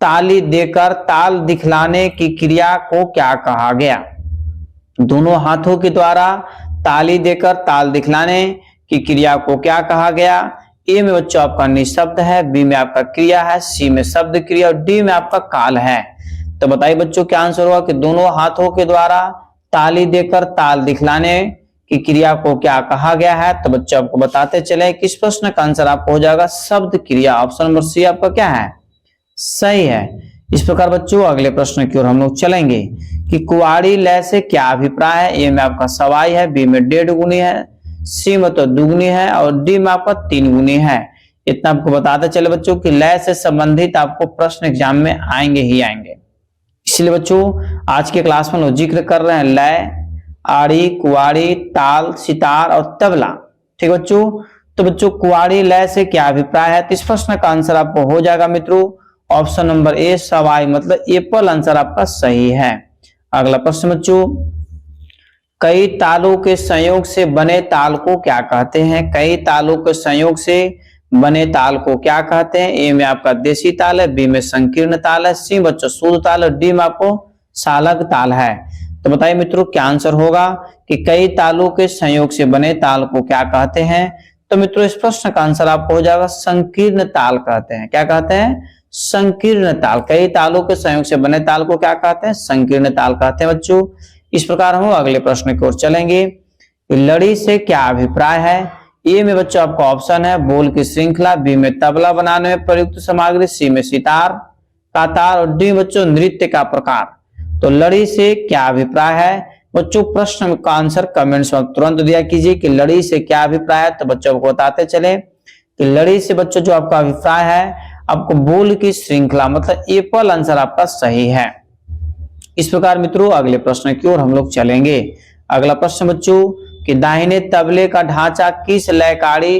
ताली देकर ताल दिखलाने की क्रिया को क्या कहा गया। दोनों हाथों के द्वारा ताली देकर ताल दिखलाने की क्रिया को क्या कहा गया। ए में बच्चों आपका निशब्द है, बी में आपका क्रिया है, सी में शब्द क्रिया और डी में आपका काल है। तो बताइए बच्चों क्या आंसर होगा कि दोनों हाथों के द्वारा ताली देकर ताल दिखलाने की क्रिया को क्या कहा गया है। तो बच्चों आपको बताते चले किस प्रश्न का आंसर आपको हो जाएगा शब्द क्रिया। ऑप्शन नंबर सी आपका क्या है, सही है। इस प्रकार बच्चों अगले प्रश्न की ओर हम लोग चलेंगे कि कुआड़ी लय से क्या अभिप्राय है। ए में आपका सवाई है, बी में 1.5 गुनी है, सी में तो दुगुनी है और डी में आपका 3 गुनी है। इतना आपको बताते चले बच्चों कि लय से संबंधित आपको प्रश्न एग्जाम में आएंगे ही आएंगे। इसलिए बच्चों आज के क्लास में लोग जिक्र कर रहे हैं लय, आड़ी, कुआड़ी, ताल, सितार और तबला। ठीक बच्चों, तो बच्चों कुआड़ी लय से क्या अभिप्राय है। तो इस प्रश्न का आंसर आपको हो जाएगा मित्रों ऑप्शन नंबर ए सवाई, मतलब एप्पल आंसर आपका सही है। अगला प्रश्न बच्चों, कई तालों के संयोग से बने ताल को क्या कहते हैं। कई तालों के संयोग से बने ताल को क्या कहते हैं। ए में आपका देसी ताल है, बी में संकीर्ण ताल है, सी बच्चों शुद्ध ताल और डी में आपको सालग ताल है। तो बताइए मित्रों क्या आंसर होगा कि कई तालों के संयोग से बने ताल को क्या कहते हैं। तो मित्रों इस प्रश्न का आंसर आपको हो जाएगा संकीर्ण ताल कहते हैं। क्या कहते हैं, संकीर्ण ताल। कई तालों के संयोग से बने ताल को क्या कहते हैं, संकीर्ण ताल कहते हैं बच्चों। इस प्रकार हम अगले प्रश्न की ओर चलेंगे। लड़ी से क्या अभिप्राय है। ए में बच्चों आपका ऑप्शन है बोल की श्रृंखला, बी में तबला बनाने में प्रयुक्त सामग्री, सी में सितार का तार और डी बच्चों नृत्य का प्रकार। तो लड़ी से क्या अभिप्राय है बच्चों, प्रश्न का आंसर कमेंट्स में तुरंत दिया कीजिए कि लड़ी से क्या अभिप्राय है। तो बच्चों को बताते चले कि लड़ी से बच्चों जो आपका अभिप्राय है आपको बोल की श्रृंखला, मतलब एप्पल आंसर आपका सही है। इस प्रकार मित्रों अगले प्रश्न की ओर हम लोग चलेंगे। अगला प्रश्न बच्चों कि दाहिने तबले का ढांचा किस लयकारी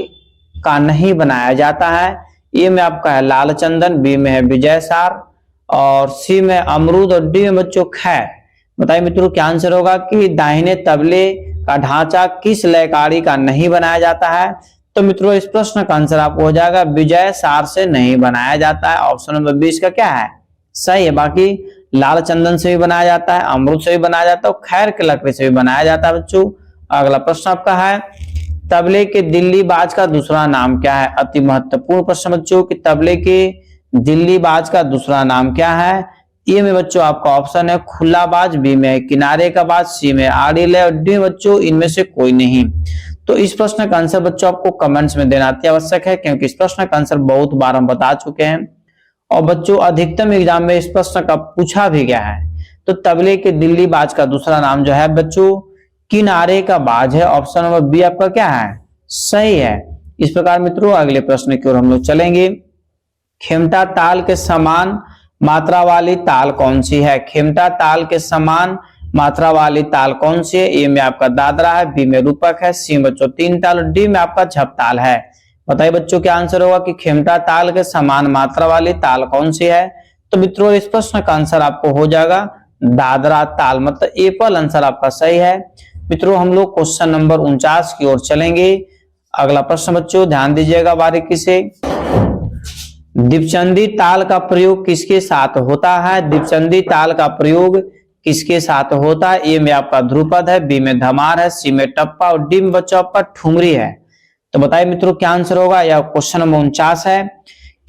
का नहीं बनाया जाता है। ए में आपका है लाल चंदन, बी में है विजय सार और सी में अमरूद और डी में बच्चों खैर। बताइए मित्रों क्या आंसर होगा कि दाहिने तबले का ढांचा किस लयकारी का नहीं बनाया जाता है। तो मित्रों इस प्रश्न का आंसर आपको हो जाएगा विजय सार से नहीं बनाया जाता है। ऑप्शन नंबर 20 का क्या है, सही है। बाकी लाल चंदन से भी बनाया जाता है, अमरूद से भी बनाया जाता है और खैर के लकड़ी से भी बनाया जाता है बच्चों। अगला प्रश्न आपका है तबले के दिल्ली बाज का दूसरा नाम क्या है। अति महत्वपूर्ण प्रश्न बच्चों कि तबले के दिल्ली बाज का दूसरा नाम क्या है। ए में बच्चों आपका ऑप्शन है खुला बाज, बी में किनारे का बाज, सी में आड़ी लय और डी बच्चों इनमें से कोई नहीं। तो इस प्रश्न का आंसर बच्चों आपको कमेंट्स में देना अति आवश्यक है, क्योंकि इस प्रश्न का आंसर बहुत बार हम बता चुके हैं और बच्चों अधिकतम एग्जाम में इस प्रश्न का पूछा भी गया है। तो तबले के दिल्ली बाज का दूसरा नाम जो है बच्चों किनारे का बाज है। ऑप्शन नंबर बी आपका क्या है, सही है। इस प्रकार मित्रों अगले प्रश्न की ओर हम लोग चलेंगे। खेमटा ताल के समान मात्रा वाली ताल कौन सी है। खेमटा ताल के समान मात्रा वाली ताल कौन सी है। ए में आपका दादरा है, बी में रूपक है, सी में बच्चों 3 ताल और डी में आपका झप ताल है। बताइए बच्चों क्या आंसर होगा कि खेमटा ताल के समान मात्रा वाली ताल कौन सी है। तो मित्रों इस प्रश्न का आंसर आपको हो जाएगा दादरा ताल, मतलब एप्पल आंसर आपका सही है। मित्रों हम लोग क्वेश्चन नंबर 49 की ओर चलेंगे। अगला प्रश्न बच्चों ध्यान दीजिएगा बारीकी से। दीपचंदी ताल का प्रयोग किसके साथ होता है। दीपचंदी ताल का प्रयोग किसके साथ होता है। ए में आपका ध्रुपद है, बी में धमार है, सी में टप्पा और डी में बच्चों आपका ठुमरी है। तो बताइए मित्रों क्या आंसर होगा। यह क्वेश्चन नंबर 49 है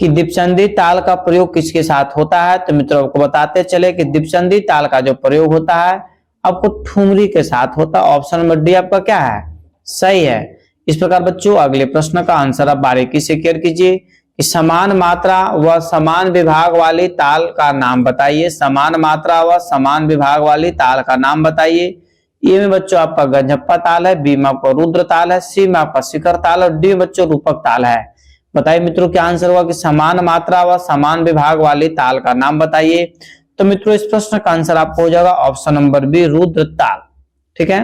कि दीपचंदी ताल का प्रयोग किसके साथ होता है? तो मित्रों आपको बताते चले कि दीपचंदी ताल का जो प्रयोग होता है आपको ठुमरी के साथ होता है। ऑप्शन नंबर डी आपका क्या है? सही है। इस प्रकार बच्चों अगले प्रश्न का आंसर आप बारीकी से क्लियर कीजिए कि समान मात्रा व समान विभाग वाली ताल का नाम बताइए। समान मात्रा व समान विभाग वाली ताल का नाम बताइए। ए में बच्चों आपका गंजप्पा ताल है, बी में आपका रुद्र ताल है, सी में आपका शिखर ताल और डी में बच्चों रूपक ताल है। बताइए मित्रों क्या आंसर हुआ कि समान मात्रा व समान विभाग वाली ताल का नाम बताइए। तो मित्रों इस प्रश्न का आंसर आपको हो जाएगा ऑप्शन नंबर बी रुद्र ताल। ठीक है।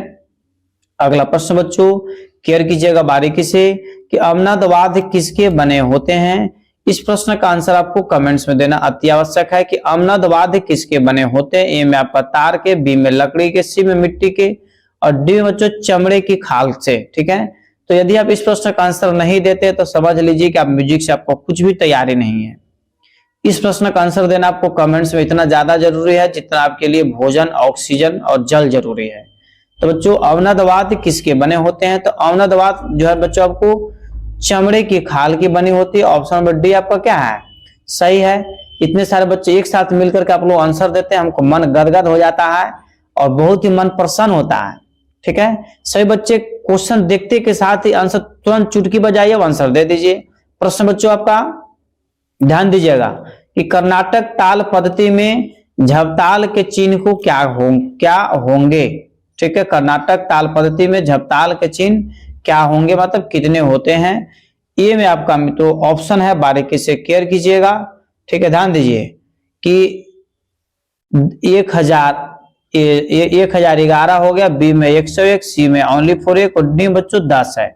अगला प्रश्न बच्चों क्लियर कीजिएगा बारीकी से कि अवनद वाद्य किसके बने होते हैं। इस प्रश्न का आंसर आपको कमेंट्स में देना अति आवश्यक है कि अवनद वाद्य किसके बने होते हैं। ए में आपका तार के, बी में लकड़ी के, सी में मिट्टी के और डी में बच्चों चमड़े की खाल से। ठीक है। तो यदि आप इस प्रश्न का आंसर नहीं देते तो समझ लीजिए कि आप म्यूजिक से आपको कुछ भी तैयारी नहीं है। इस प्रश्न का आंसर देना आपको कमेंट्स में इतना ज्यादा जरूरी है जितना आपके लिए भोजन, ऑक्सीजन और जल जरूरी है। तो बच्चों अवनद वाद्य किसके बने होते हैं? तो अवनद वाद्य जो है बच्चों आपको चमड़े की खाल की बनी होती है। ऑप्शन नंबर डी आपका क्या है? सही है। इतने सारे बच्चे एक साथ मिलकर के आप लोग आंसर देते हैं, हमको मन गदगद हो जाता है और बहुत ही मन प्रसन्न होता है। ठीक है। सभी बच्चे क्वेश्चन देखते के साथ ही आंसर तुरंत चुटकी बजाइए और आंसर दे दीजिए। प्रश्न बच्चों आपका ध्यान दीजिएगा कि कर्नाटक ताल पद्धति में झपताल के चिन्ह को क्या होंगे। ठीक है। कर्नाटक ताल पद्धति में झपताल के चिन्ह क्या होंगे, मतलब कितने होते हैं। ये में आपका मित्रों ऑप्शन है, बारीकी से केयर कीजिएगा। ठीक है। ध्यान दीजिए कि 1011 हो गया, बी में 101, सी में ओनली 41 और डी बच्चों 10 है।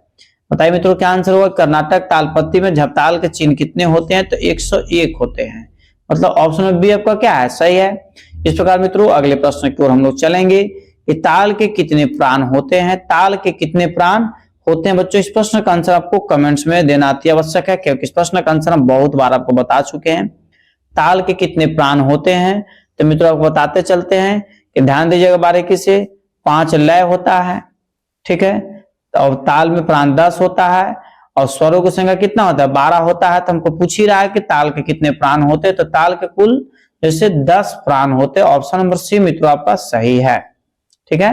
बताइए मित्रों क्या आंसर होगा। कर्नाटक ताल पद्धति में झपताल के चिन्ह कितने होते हैं? तो 101 होते हैं। मतलब ऑप्शन में बी आपका क्या है? सही है। इस प्रकार मित्रों अगले प्रश्न की ओर हम लोग चलेंगे कि ताल के कितने प्राण होते हैं। ताल के कितने प्राण होते हैं बच्चों? इस प्रश्न का आंसर आपको कमेंट्स में देना अति आवश्यक है क्योंकि इस प्रश्न का आंसर हम बहुत बार आपको बता चुके हैं। ताल के कितने प्राण होते हैं तो मित्रों आपको बताते चलते हैं कि ध्यान दीजिएगा बारीकी से। 5 लय होता है। ठीक है। और ताल में प्राण 10 होता है और स्वरों की संख्या कितना होता है? 12 होता है। तो हमको पूछ ही रहा है कि ताल के कितने प्राण होते हैं, तो ताल के कुल जैसे 10 प्राण होते हैं। ऑप्शन नंबर सी मित्रों आपका सही है। ठीक है।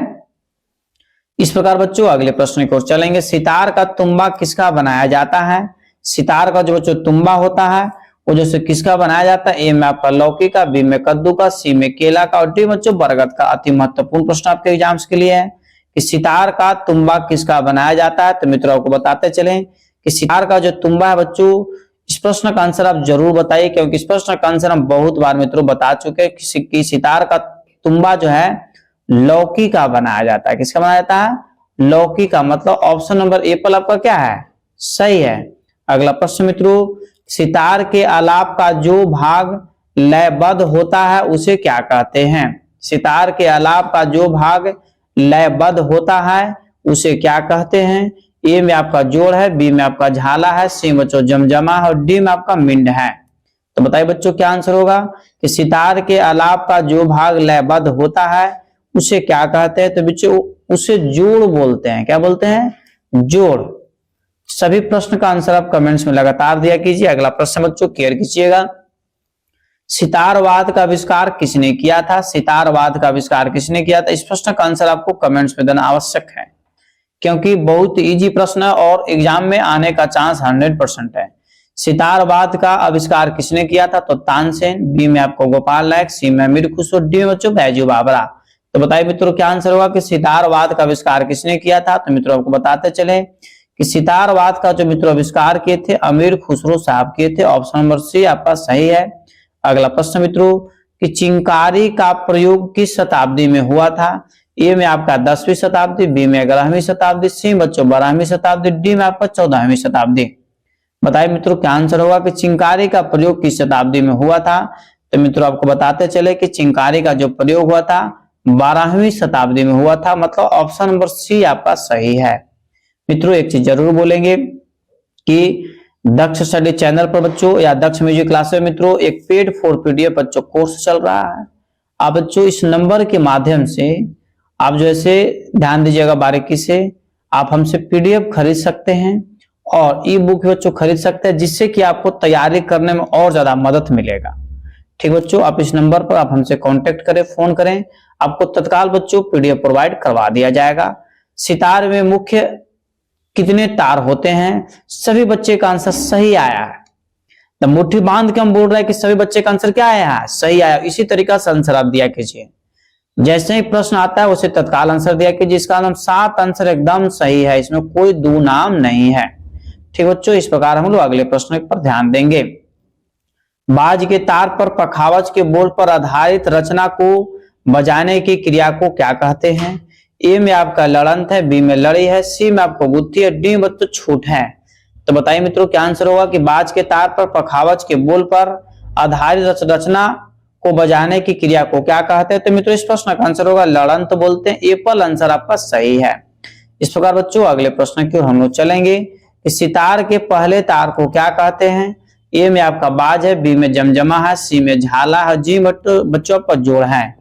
इस प्रकार बच्चों अगले प्रश्न की ओर चलेंगे। सितार का तुम्बा किसका बनाया जाता है? सितार का जो बच्चों तुम्बा होता है वो जैसे किसका बनाया जाता है? ए में आपका लौकी का, बी में कद्दू का, सी में केला का और डी बच्चों बरगद का। अति महत्वपूर्ण प्रश्न आपके एग्जाम्स के लिए है कि सितार का तुम्बा किसका बनाया जाता है। तो मित्रों आपको बताते चले कि सितार का जो तुम्बा है बच्चों, इस प्रश्न का आंसर आप जरूर बताइए क्योंकि इस प्रश्न का आंसर हम बहुत बार मित्रों बता चुके हैं कि सितार का तुम्बा जो है लौकी का बनाया जाता है। किसका बनाया जाता है? लौकी का। मतलब ऑप्शन नंबर ए पर आपका क्या है? सही है। अगला प्रश्न मित्रों, सितार के आलाप का जो भाग लयबद्ध होता है उसे क्या कहते हैं? सितार के आलाप का जो भाग लयबद्ध होता है उसे क्या कहते हैं? ए में आपका जोड़ है, बी में आपका झाला है, सी में बच्चों जमजमा है और डी में आपका मिंड है। तो बताइए बच्चों क्या आंसर होगा कि सितार के आलाप का जो भाग लयबद्ध होता है उसे क्या कहते हैं? तो बच्चों उसे जोड़ बोलते हैं। क्या बोलते हैं? जोड़। सभी प्रश्न का आंसर आप कमेंट्स में लगातार दिया कीजिए। अगला प्रश्न बच्चों क्लियर कीजिएगा। सितारवाद का आविष्कार किसने किया था? सितारवाद का आविष्कार किसने किया था? इस प्रश्न का आंसर आपको कमेंट्स में देना आवश्यक है क्योंकि बहुत इजी प्रश्न है और एग्जाम में आने का चांस 100% है। सितारवाद का आविष्कार किसने किया था? तो तानसेन, बी में आपको गोपाल नायक, सी में अमीर खुसरो, डी में बच्चों बैजू बावरा। तो बताइए मित्रों क्या आंसर होगा कि सितारवाद का आविष्कार किसने किया था? तो मित्रों आपको बताते चले कि सितारवाद का जो मित्रों आविष्कार किए थे अमीर खुसरो साहब किए थे। ऑप्शन नंबर सी आपका सही है। अगला प्रश्न मित्रों कि चिंकारी का प्रयोग किस शताब्दी में हुआ था? ए में आपका 10वीं शताब्दी, बी में 11वीं शताब्दी, सी बच्चों 12वीं शताब्दी, डी में आपका 14वीं शताब्दी। बताइए मित्रों क्या आंसर होगा कि चिंकारी का प्रयोग किस शताब्दी में हुआ था? तो मित्रों आपको बताते चले कि चिंकारी का जो प्रयोग हुआ था 12वीं शताब्दी में हुआ था। मतलब ऑप्शन नंबर सी आपका सही है। मित्रों एक चीज जरूर बोलेंगे कि दक्ष स्टडी चैनल पर बच्चों या दक्ष म्यूजिक क्लास में मित्रों एक पेड फॉर पीडीएफ बच्चों कोर्स चल रहा है। आप बच्चों इस नंबर के माध्यम से आप जैसे ध्यान दीजिएगा बारीकी से, आप हमसे पीडीएफ खरीद सकते हैं और ई बुक बच्चों खरीद सकते हैं, जिससे कि आपको तैयारी करने में और ज्यादा मदद मिलेगा। ठीक बच्चों, आप इस नंबर पर आप हमसे कांटेक्ट करें, फोन करें, आपको तत्काल बच्चों पीडीएफ प्रोवाइड करवा दिया जाएगा। सितार में मुख्य कितने तार होते हैं? सभी बच्चे का आंसर सही आया है। तो मुट्ठी बांध के हम बोल रहे हैं कि सभी बच्चे का आंसर क्या आया है? सही आया। इसी तरीका से आंसर आप दिया कीजिए, जैसे ही प्रश्न आता है उसे तत्काल आंसर दिया कीजिए। इसका नाम 7 आंसर एकदम सही है, इसमें कोई दो नाम नहीं है। ठीक बच्चों, इस प्रकार हम लोग अगले प्रश्न पर ध्यान देंगे। बाज के तार पर पखावज के बोल पर आधारित रचना को बजाने की क्रिया को क्या कहते हैं? ए में आपका लड़ंत है, बी में लड़ी है, सी में आपको गुत्थी है, डी में बच्चों छूट है। तो बताइए मित्रों क्या आंसर होगा कि बाज के तार पर पखावज के बोल पर आधारित रचना को बजाने की क्रिया को क्या कहते हैं? तो मित्रों इस प्रश्न का आंसर होगा लड़ंत बोलते हैं। एप्पल आंसर आपका सही है। इस प्रकार बच्चों अगले प्रश्न की ओर हम लोग चलेंगे कि सितार के पहले तार को क्या कहते हैं? ए में आपका बाज है, बी में जमजमा है, सी में झाला है, जी बच्चों आपका जोड़ है।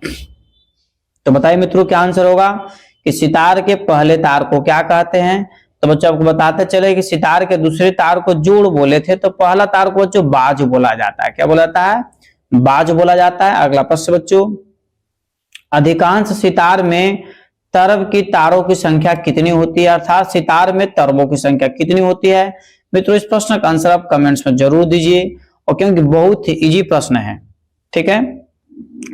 तो बताइए मित्रों क्या आंसर होगा कि सितार के पहले तार को क्या कहते हैं? तो बच्चों आपको बताते चले कि सितार के दूसरे तार को जोड़ बोले थे, तो पहला तार को बच्चों बाज बोला जाता है। क्या बोला जाता है? बाज बोला जाता है। अगला प्रश्न बच्चों, अधिकांश सितार में तरब की तारों की संख्या कितनी होती है? अर्थात सितार में तरबों की संख्या कितनी होती है? मित्रों इस प्रश्न का आंसर आप कमेंट्स में जरूर दीजिए, और क्योंकि बहुत ही इजी प्रश्न है। ठीक है,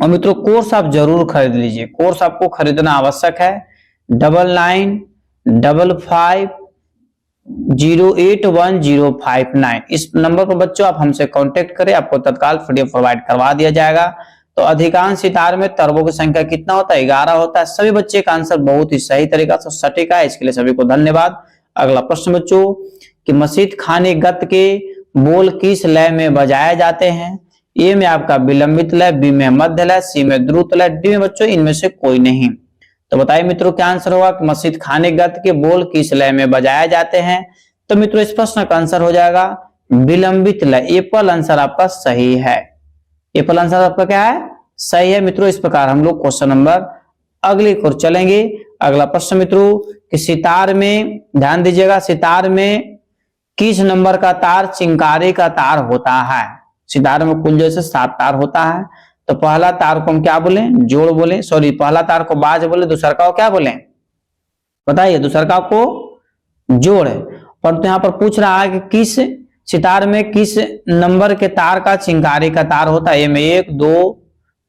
और मित्रों कोर्स आप जरूर खरीद लीजिए, कोर्स आपको खरीदना आवश्यक है। 9955081059 इस नंबर पर बच्चों आप हमसे कांटेक्ट करें, आपको तत्काल पीडीएफ प्रोवाइड करवा दिया जाएगा। तो अधिकांश सितार में तरबों की संख्या कितना होता है? 11 होता है। सभी बच्चे का आंसर बहुत ही सही तरीका से सटीक है, इसके लिए सभी को धन्यवाद। अगला प्रश्न बच्चों कि मस्जिद खाने गत के बोल किस लय में बजाए जाते हैं? ए में आपका विलंबित लय, बी में मध्य लय, सी में द्रुत लय, डी में बच्चों इनमें से कोई नहीं। तो बताइए मित्रों क्या आंसर होगा कि मस्जिद खाने गत के बोल किस लय में बजाए जाते हैं? तो मित्रों इस प्रश्न का आंसर हो जाएगा विलंबित लय। एप्पल आंसर आपका सही है। एप्पल आंसर आपका क्या है? सही है। मित्रों इस प्रकार हम लोग क्वेश्चन नंबर अगले की ओर चलेंगे। अगला प्रश्न मित्रों कि सितार में ध्यान दीजिएगा, सितार में किस नंबर का तार चिंकारी का तार होता है? सितार में कुल जैसे 7 तार होता है। तो पहला तार को हम क्या बोले? जोड़ बोले, सॉरी पहला तार को बाज बोले, दूसरा का क्या बोले? बताइए, दूसरा का को जोड़ है। परंतु यहाँ पर पूछ रहा है कि किस सितार में किस नंबर के तार का चिंकारी का तार होता है? ए में 1, 2,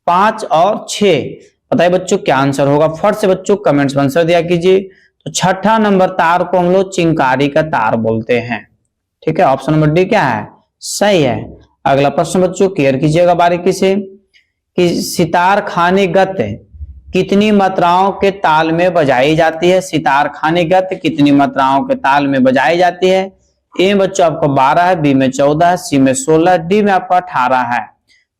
5 और 6। बताइए बच्चों क्या आंसर होगा? फट से बच्चों कमेंट्स में आंसर दिया कीजिए। तो छठा नंबर तार को हम लोग चिंकारी का तार बोलते हैं। ठीक है, ऑप्शन नंबर डी क्या है? सही है। अगला प्रश्न बच्चों क्लियर कीजिएगा बारीकी से कि सितार खाने गत कितनी मात्राओं के ताल में बजाई जाती है? सितार खाने गत कितनी मात्राओं के ताल में बजाई जाती है? ए बच्चों आपको 12 है, बी में 14 है, सी में 16, डी में आपका 18 है।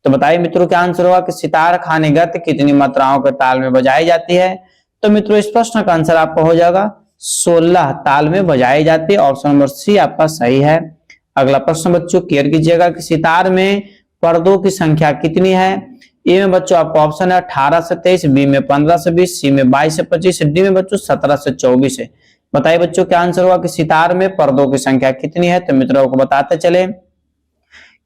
तो बताइए मित्रों क्या आंसर होगा कि सितार खाने गत कितनी मात्राओं के ताल में बजाई जाती है? तो मित्रों इस प्रश्न का आंसर आपका हो जाएगा 16 ताल में बजाई जाती है। ऑप्शन नंबर सी आपका सही है। अगला प्रश्न बच्चों क्लियर कीजिएगा कि सितार में पर्दों की संख्या कितनी है? ए में बच्चों आपको ऑप्शन है 18 से 23, बी में 15 से 20, सी में 22 से 25, डी में बच्चों 17 से 24 है। बताइए बच्चों क्या आंसर होगा कि सितार में पर्दों की संख्या कितनी है? तो मित्रों को बताते चले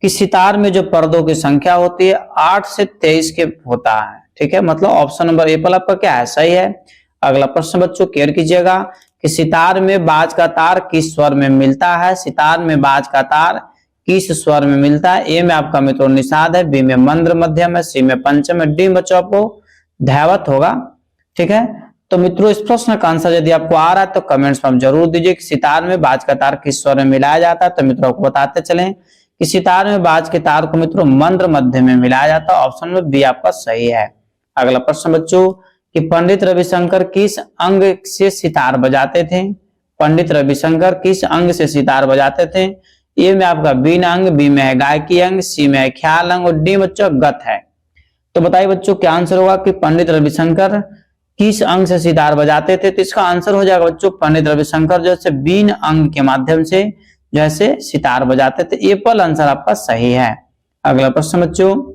कि सितार में जो पर्दों की संख्या होती है 8 से 23 के होता है। ठीक है, मतलब ऑप्शन नंबर एप्पल आपका क्या है? सही है। अगला प्रश्न बच्चों क्लियर कीजिएगा कि सितार में बाज का तार किस स्वर में मिलता है? सितार में बाज का तार किस स्वर में मिलता है? ए में आपका मित्रों निषाद है, बी में मंद्र मध्यम है, सी में पंचम है, डी बच्चों आपको ध्यावत होगा। ठीक है, तो मित्रों इस प्रश्न का आंसर यदि आपको आ रहा है तो कमेंट्स में जरूर दीजिए कि सितार में बाज का तार किस स्वर में मिलाया जाता है। तो मित्रों को बताते चलें कि सितार में बाज के तार को मित्रों मंद्र मध्य में मिलाया जाता है। ऑप्शन में बी आपका सही है। अगला प्रश्न बच्चों कि पंडित रविशंकर किस अंग से सितार बजाते थे? पंडित रविशंकर किस अंग से सितार बजाते थे? ए में आपका बीन अंग, बी में है गायकी अंग, सी में है ख्याल अंग और डी बच्चों गत है। तो बताइए बच्चों क्या आंसर होगा कि पंडित रविशंकर किस अंग से सितार बजाते थे? तो इसका आंसर हो जाएगा बच्चों पंडित रविशंकर जैसे बीन अंग के माध्यम से जैसे सितार बजाते थे। एप्पल आंसर आपका सही है। अगला प्रश्न बच्चों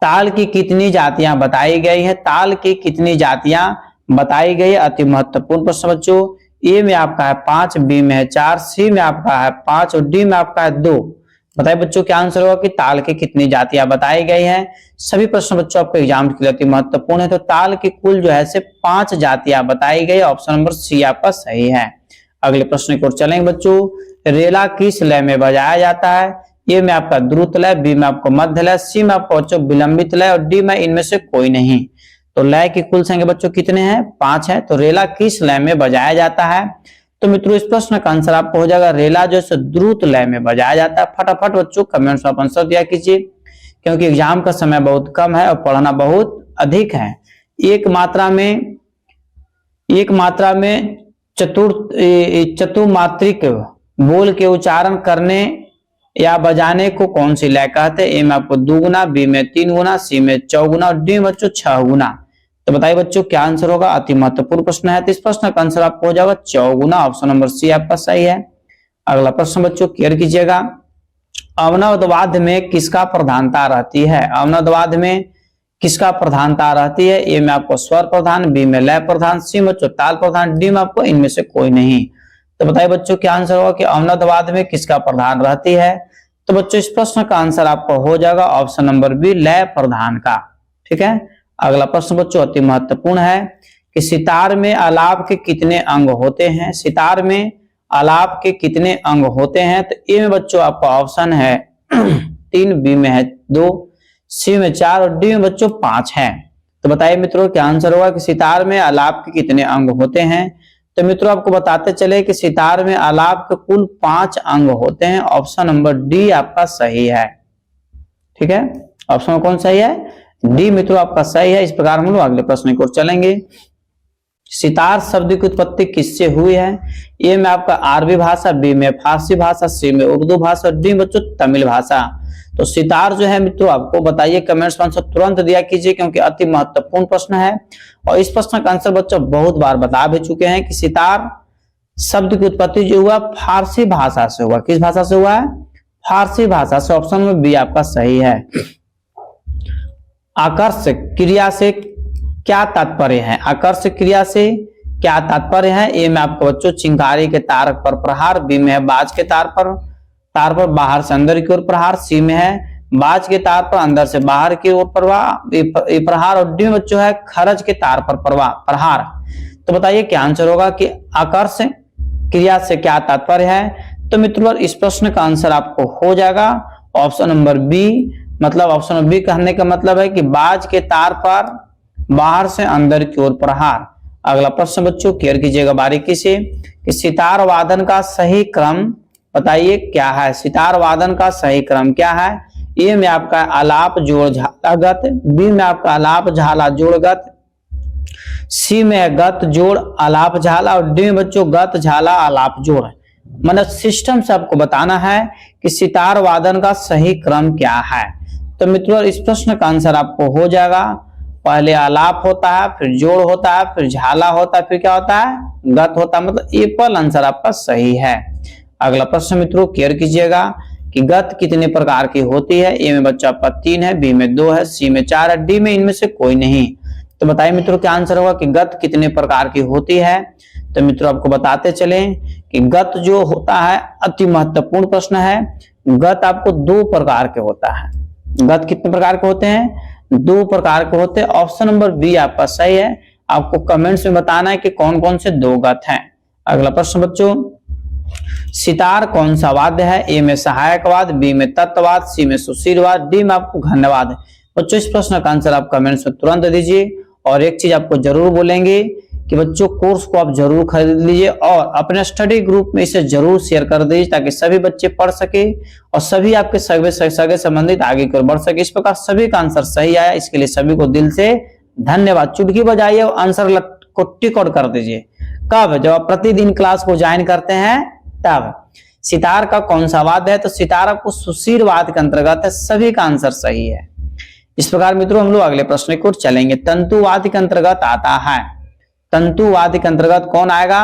ताल की कितनी जातियां बताई गई है? ताल की कितनी जातियां बताई गई है? अति महत्वपूर्ण प्रश्न बच्चों। ए में आपका है 5, बी में है 4, सी में आपका है 5 और डी में आपका है 2। बताइए बच्चों क्या आंसर होगा कि ताल की कितनी जातियां बताई गई हैं। सभी प्रश्न बच्चों आपके एग्जाम के लिए अति महत्वपूर्ण है। तो ताल की कुल जो है से 5 जातियां बताई गई। ऑप्शन नंबर सी आपका सही है। अगले प्रश्न की ओर चलेंगे बच्चों। रेला किस लय में बजाया जाता है? ए में आपका द्रुत लय, बी में आपको मध्य लय, सी में आपको बच्चों विलंबित लय और डी में इनमें से कोई नहीं। तो लय की कुल संख्या बच्चों कितने हैं? 5 है। तो रेला किस लय में बजाया जाता है? तो मित्रों इस प्रश्न का आंसर आपको हो जाएगा रेला जो है द्रुत लय में बजाया जाता है। फटाफट बच्चों कमेंट्स में आंसर दिया कीजिए, क्योंकि एग्जाम का समय बहुत कम है और पढ़ना बहुत अधिक है। एक मात्रा में चतुर्मात्रिक बोल के उच्चारण करने या बजाने को कौन सी लय कहते हैं? ए में आपको 2 गुना, बी में 3 गुना, सी में 4 गुना और डी में बच्चों 6 गुना। तो बताइए बच्चों क्या आंसर होगा? अति महत्वपूर्ण प्रश्न है। तो इस प्रश्न का आंसर आपको हो जाएगा 4 गुना। ऑप्शन नंबर सी आपका सही है। अगला प्रश्न बच्चों क्लियर कीजिएगा। अवनववाद्य में किसका प्रधानता रहती है? अवनववाद्य में किसका प्रधानता रहती है? ए में आपको स्वर प्रधान, बी में लय प्रधान, सी में ताल प्रधान, डी में आपको इनमें से कोई नहीं। तो बताइए बच्चों क्या आंसर होगा कि अवनववाद्य में किसका प्रधान रहती है? तो बच्चों इस प्रश्न का आंसर आपको हो जाएगा ऑप्शन नंबर बी लय प्रधान का। ठीक है। अगला प्रश्न बच्चों अति महत्वपूर्ण है कि सितार में आलाप के कितने अंग होते हैं? सितार में आलाप के कितने अंग होते हैं? तो ए में बच्चों आपका ऑप्शन है 3, बी में है 2, सी में 4 और डी में बच्चों 5 है। तो बताइए मित्रों क्या आंसर होगा कि सितार में आलाप के कितने अंग होते हैं? तो मित्रों आपको बताते चले कि सितार में आलाप के कुल 5 अंग होते हैं। ऑप्शन नंबर डी आपका सही है। ठीक है। ऑप्शन कौन सही है? डी मित्रों आपका सही है। इस प्रकार हम लोग अगले प्रश्न की ओर चलेंगे। सितार शब्द की उत्पत्ति किससे हुई है? ए में आपका अरबी भाषा, बी में फारसी भाषा, सी में उर्दू भाषा और डी में बच्चों तमिल भाषा। तो सितार जो है मित्रों आपको बताइए, कमेंट्स में आंसर तुरंत दिया कीजिए, क्योंकि अति महत्वपूर्ण प्रश्न है। और इस प्रश्न का आंसर बच्चों बहुत बार बता भी चुके हैं कि सितार शब्द की उत्पत्ति जो हुआ फारसी भाषा से हुआ। किस भाषा से हुआ है? फारसी भाषा से। ऑप्शन में बी आपका सही है। आकर्ष क्रिया से क्या तात्पर्य है? आकर्ष क्रिया से क्या तात्पर्य है? ए में आपको बच्चों चिंगारी के तार पर प्रहार, बी में है बाज के तार पर बाहर से अंदर की ओर प्रहार, सी में है बाज के तार पर अंदर से बाहर की ओर प्रहार और डी में बच्चों है खरज के तार पर प्रहार। तो बताइए क्या आंसर होगा कि आकर्ष क्रिया से क्या तात्पर्य है? तो मित्रों इस प्रश्न का आंसर आपको हो जाएगा ऑप्शन नंबर बी। मतलब ऑप्शन नंबर बी कहने का मतलब है कि बाज के तार पर बाहर से अंदर की ओर प्रहार। अगला प्रश्न बच्चों क्लियर कीजिएगा बारीकी से कि सितार वादन का सही क्रम बताइए क्या है? सितार वादन का सही क्रम क्या है? ए में आपका आलाप जोड़ झाला गत, बी में आपका आलाप झाला जोड़ गत, सी में गत जोड़ आलाप झाला और डी में बच्चों गत झाला आलाप जोड़। मतलब सिस्टम से आपको बताना है कि सितार वादन का सही क्रम क्या है। तो मित्रों इस प्रश्न का आंसर आपको हो जाएगा, पहले आलाप होता है, फिर जोड़ होता है, फिर झाला होता है, फिर क्या होता है? गत होता है। मतलब ए पर आंसर आपका सही है। अगला प्रश्न मित्रों क्लियर कीजिएगा कि गत कितने प्रकार की होती है? ए में बच्चा आपका 3 है, बी में 2 है, सी में 4 है, डी में इनमें से कोई नहीं। तो बताइए मित्रों क्या आंसर होगा कि गत कितने प्रकार की होती है? तो मित्रों आपको बताते चले कि गत जो होता है अति महत्वपूर्ण प्रश्न है। गत आपको 2 प्रकार के होता है। गत कितने प्रकार के होते हैं? 2 प्रकार के होते हैं। ऑप्शन नंबर बी आपका सही है। आपको कमेंट्स में बताना है कि कौन कौन से 2 गत हैं। अगला प्रश्न बच्चों, सितार कौन सा वाद्य है? ए में सहायक वाद्य, बी में तत्ववाद, सी में सुशीलवाद, डी में आपको घन्यवाद। बच्चों इस प्रश्न का आंसर आप कमेंट्स में तुरंत दीजिए। और एक चीज आपको जरूर बोलेंगे कि बच्चों कोर्स को आप जरूर खरीद लीजिए और अपने स्टडी ग्रुप में इसे जरूर शेयर कर दीजिए, ताकि सभी बच्चे पढ़ सके और सभी आपके सगे संबंधित आगे की ओर बढ़ सके। इस प्रकार सभी का आंसर सही आया, इसके लिए सभी को दिल से धन्यवाद। चुटकी बजाइए और आंसर को टिक आउट कर दीजिए। कब? जब आप प्रतिदिन क्लास को ज्वाइन करते हैं तब। सितार का कौन सा वाद्य है? तो सितार आपको सुशील वाद्य के अंतर्गत है। सभी का आंसर सही है। इस प्रकार मित्रों हम लोग अगले प्रश्न की ओर चलेंगे। तंतुवाद्य के अंतर्गत आता है। तंतुवाद्य के अंतर्गत कौन आएगा?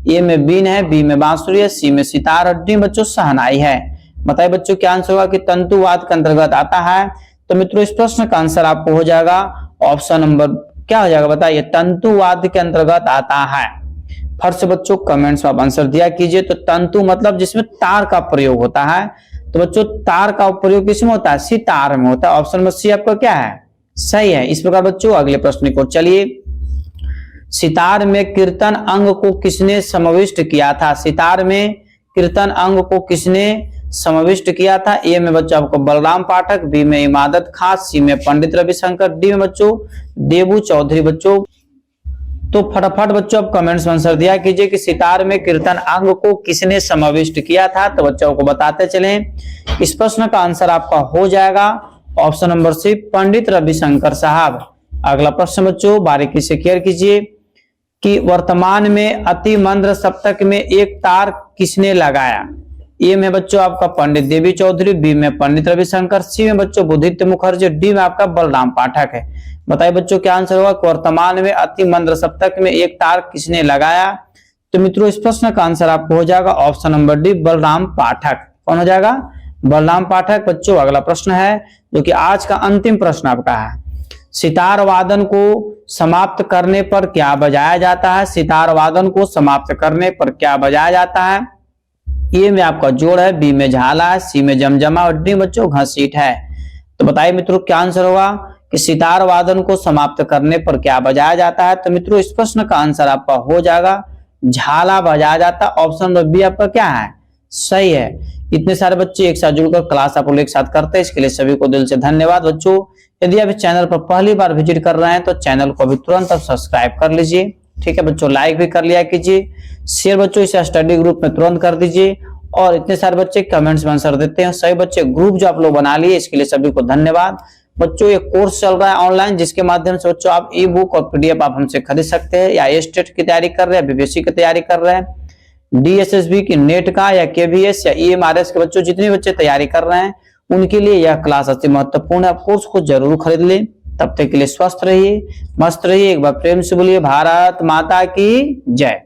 ए में बीन है, बी में बांसुरी है, सी में सितार और डी बच्चों शहनाई है। बताइए बच्चों क्या आंसर होगा कि तंतुवाद्य के अंतर्गत आता है? तो मित्रों इस प्रश्न का आंसर आपको हो जाएगा ऑप्शन नंबर क्या हो जाएगा बताइए? तंतुवाद्य के अंतर्गत आता है। फट से बच्चों कमेंट्स में आप आंसर दिया कीजिए। तो तंतु मतलब जिसमें तार का प्रयोग होता है, तो बच्चों तार का प्रयोग किसमें होता है? सितार में होता है। ऑप्शन नंबर सी आपका क्या है? सही है। इस प्रकार बच्चों अगले प्रश्न को चलिए, सितार में कीर्तन अंग को किसने समाविष्ट किया था? सितार में कीर्तन अंग को किसने समाविष्ट किया था? ए में बच्चों आपको बलराम पाठक, बी में इमादत खां, सी में पंडित रविशंकर, डी में बच्चों देबू चौधरी। बच्चों तो फटाफट बच्चों आप कमेंट्स में आंसर दिया कीजिए कि सितार में कीर्तन अंग को किसने समाविष्ट किया था। तो बच्चों को बताते चलें, इस प्रश्न का आंसर आपका हो जाएगा option number C, Pandit Ravishankar साहब। अगला प्रश्न बच्चों बारीकी से क्लियर कीजिए कि वर्तमान में अति मंद्र सप्तक में एक तार किसने लगाया? ए में बच्चों आपका पंडित देवी चौधरी, बी में पंडित रविशंकर, सी में बच्चों बुद्धित्य मुखर्जी, डी में आपका बलराम पाठक है। बताइए बच्चों क्या आंसर होगा? वर्तमान में अति मंद्र सप्तक में एक तार किसने लगाया? तो मित्रों इस प्रश्न का आंसर आपको हो जाएगा ऑप्शन नंबर डी, बलराम पाठक। कौन हो जाएगा? बलराम पाठक। बच्चों अगला प्रश्न है जो कि आज का अंतिम प्रश्न आपका है, सितार वादन को समाप्त करने पर क्या बजाया जाता है? सितार वादन को समाप्त करने पर क्या बजाया जाता है? ए में आपका जोड़ है, बी में झाला है, सी में जमजमा और डी बच्चों घसीट है। तो बताइए मित्रों क्या आंसर होगा कि सितार वादन को समाप्त करने पर क्या बजाया जाता है? तो मित्रों इस प्रश्न का आंसर आपका हो जाएगा झाला बजाया जाता। ऑप्शन नंबर बी आपका क्या है? सही है। इतने सारे बच्चे एक साथ जुड़कर क्लास आप लोग एक साथ करते हैं, इसके लिए सभी को दिल से धन्यवाद। बच्चों यदि आप इस चैनल पर पहली बार विजिट कर रहे हैं तो चैनल को अभी तुरंत आप सब्सक्राइब कर लीजिए, ठीक है बच्चों। लाइक भी कर लिया कीजिए, शेयर बच्चों इसे स्टडी ग्रुप में तुरंत कर दीजिए। और इतने सारे बच्चे कमेंट्स में आंसर देते हैं, सभी बच्चे ग्रुप जो आप लोग बना लिए, इसके लिए सभी को धन्यवाद। बच्चों ये कोर्स चल रहा है ऑनलाइन, जिसके माध्यम से बच्चों आप ई बुक और पीडीएफ आप हमसे खरीद सकते हैं। या स्टेट की तैयारी कर रहे हैं, बीपीएससी की तैयारी कर रहे हैं, डीएसएसबी की नेट का या केवीएस या ईएमआरएस के बच्चों जितने बच्चे तैयारी कर रहे हैं उनके लिए यह क्लास अति महत्वपूर्ण है। कोर्स को जरूर खरीद लें। तब तक के लिए स्वस्थ रहिए, मस्त रहिए। एक बार प्रेम से बोलिए भारत माता की जय।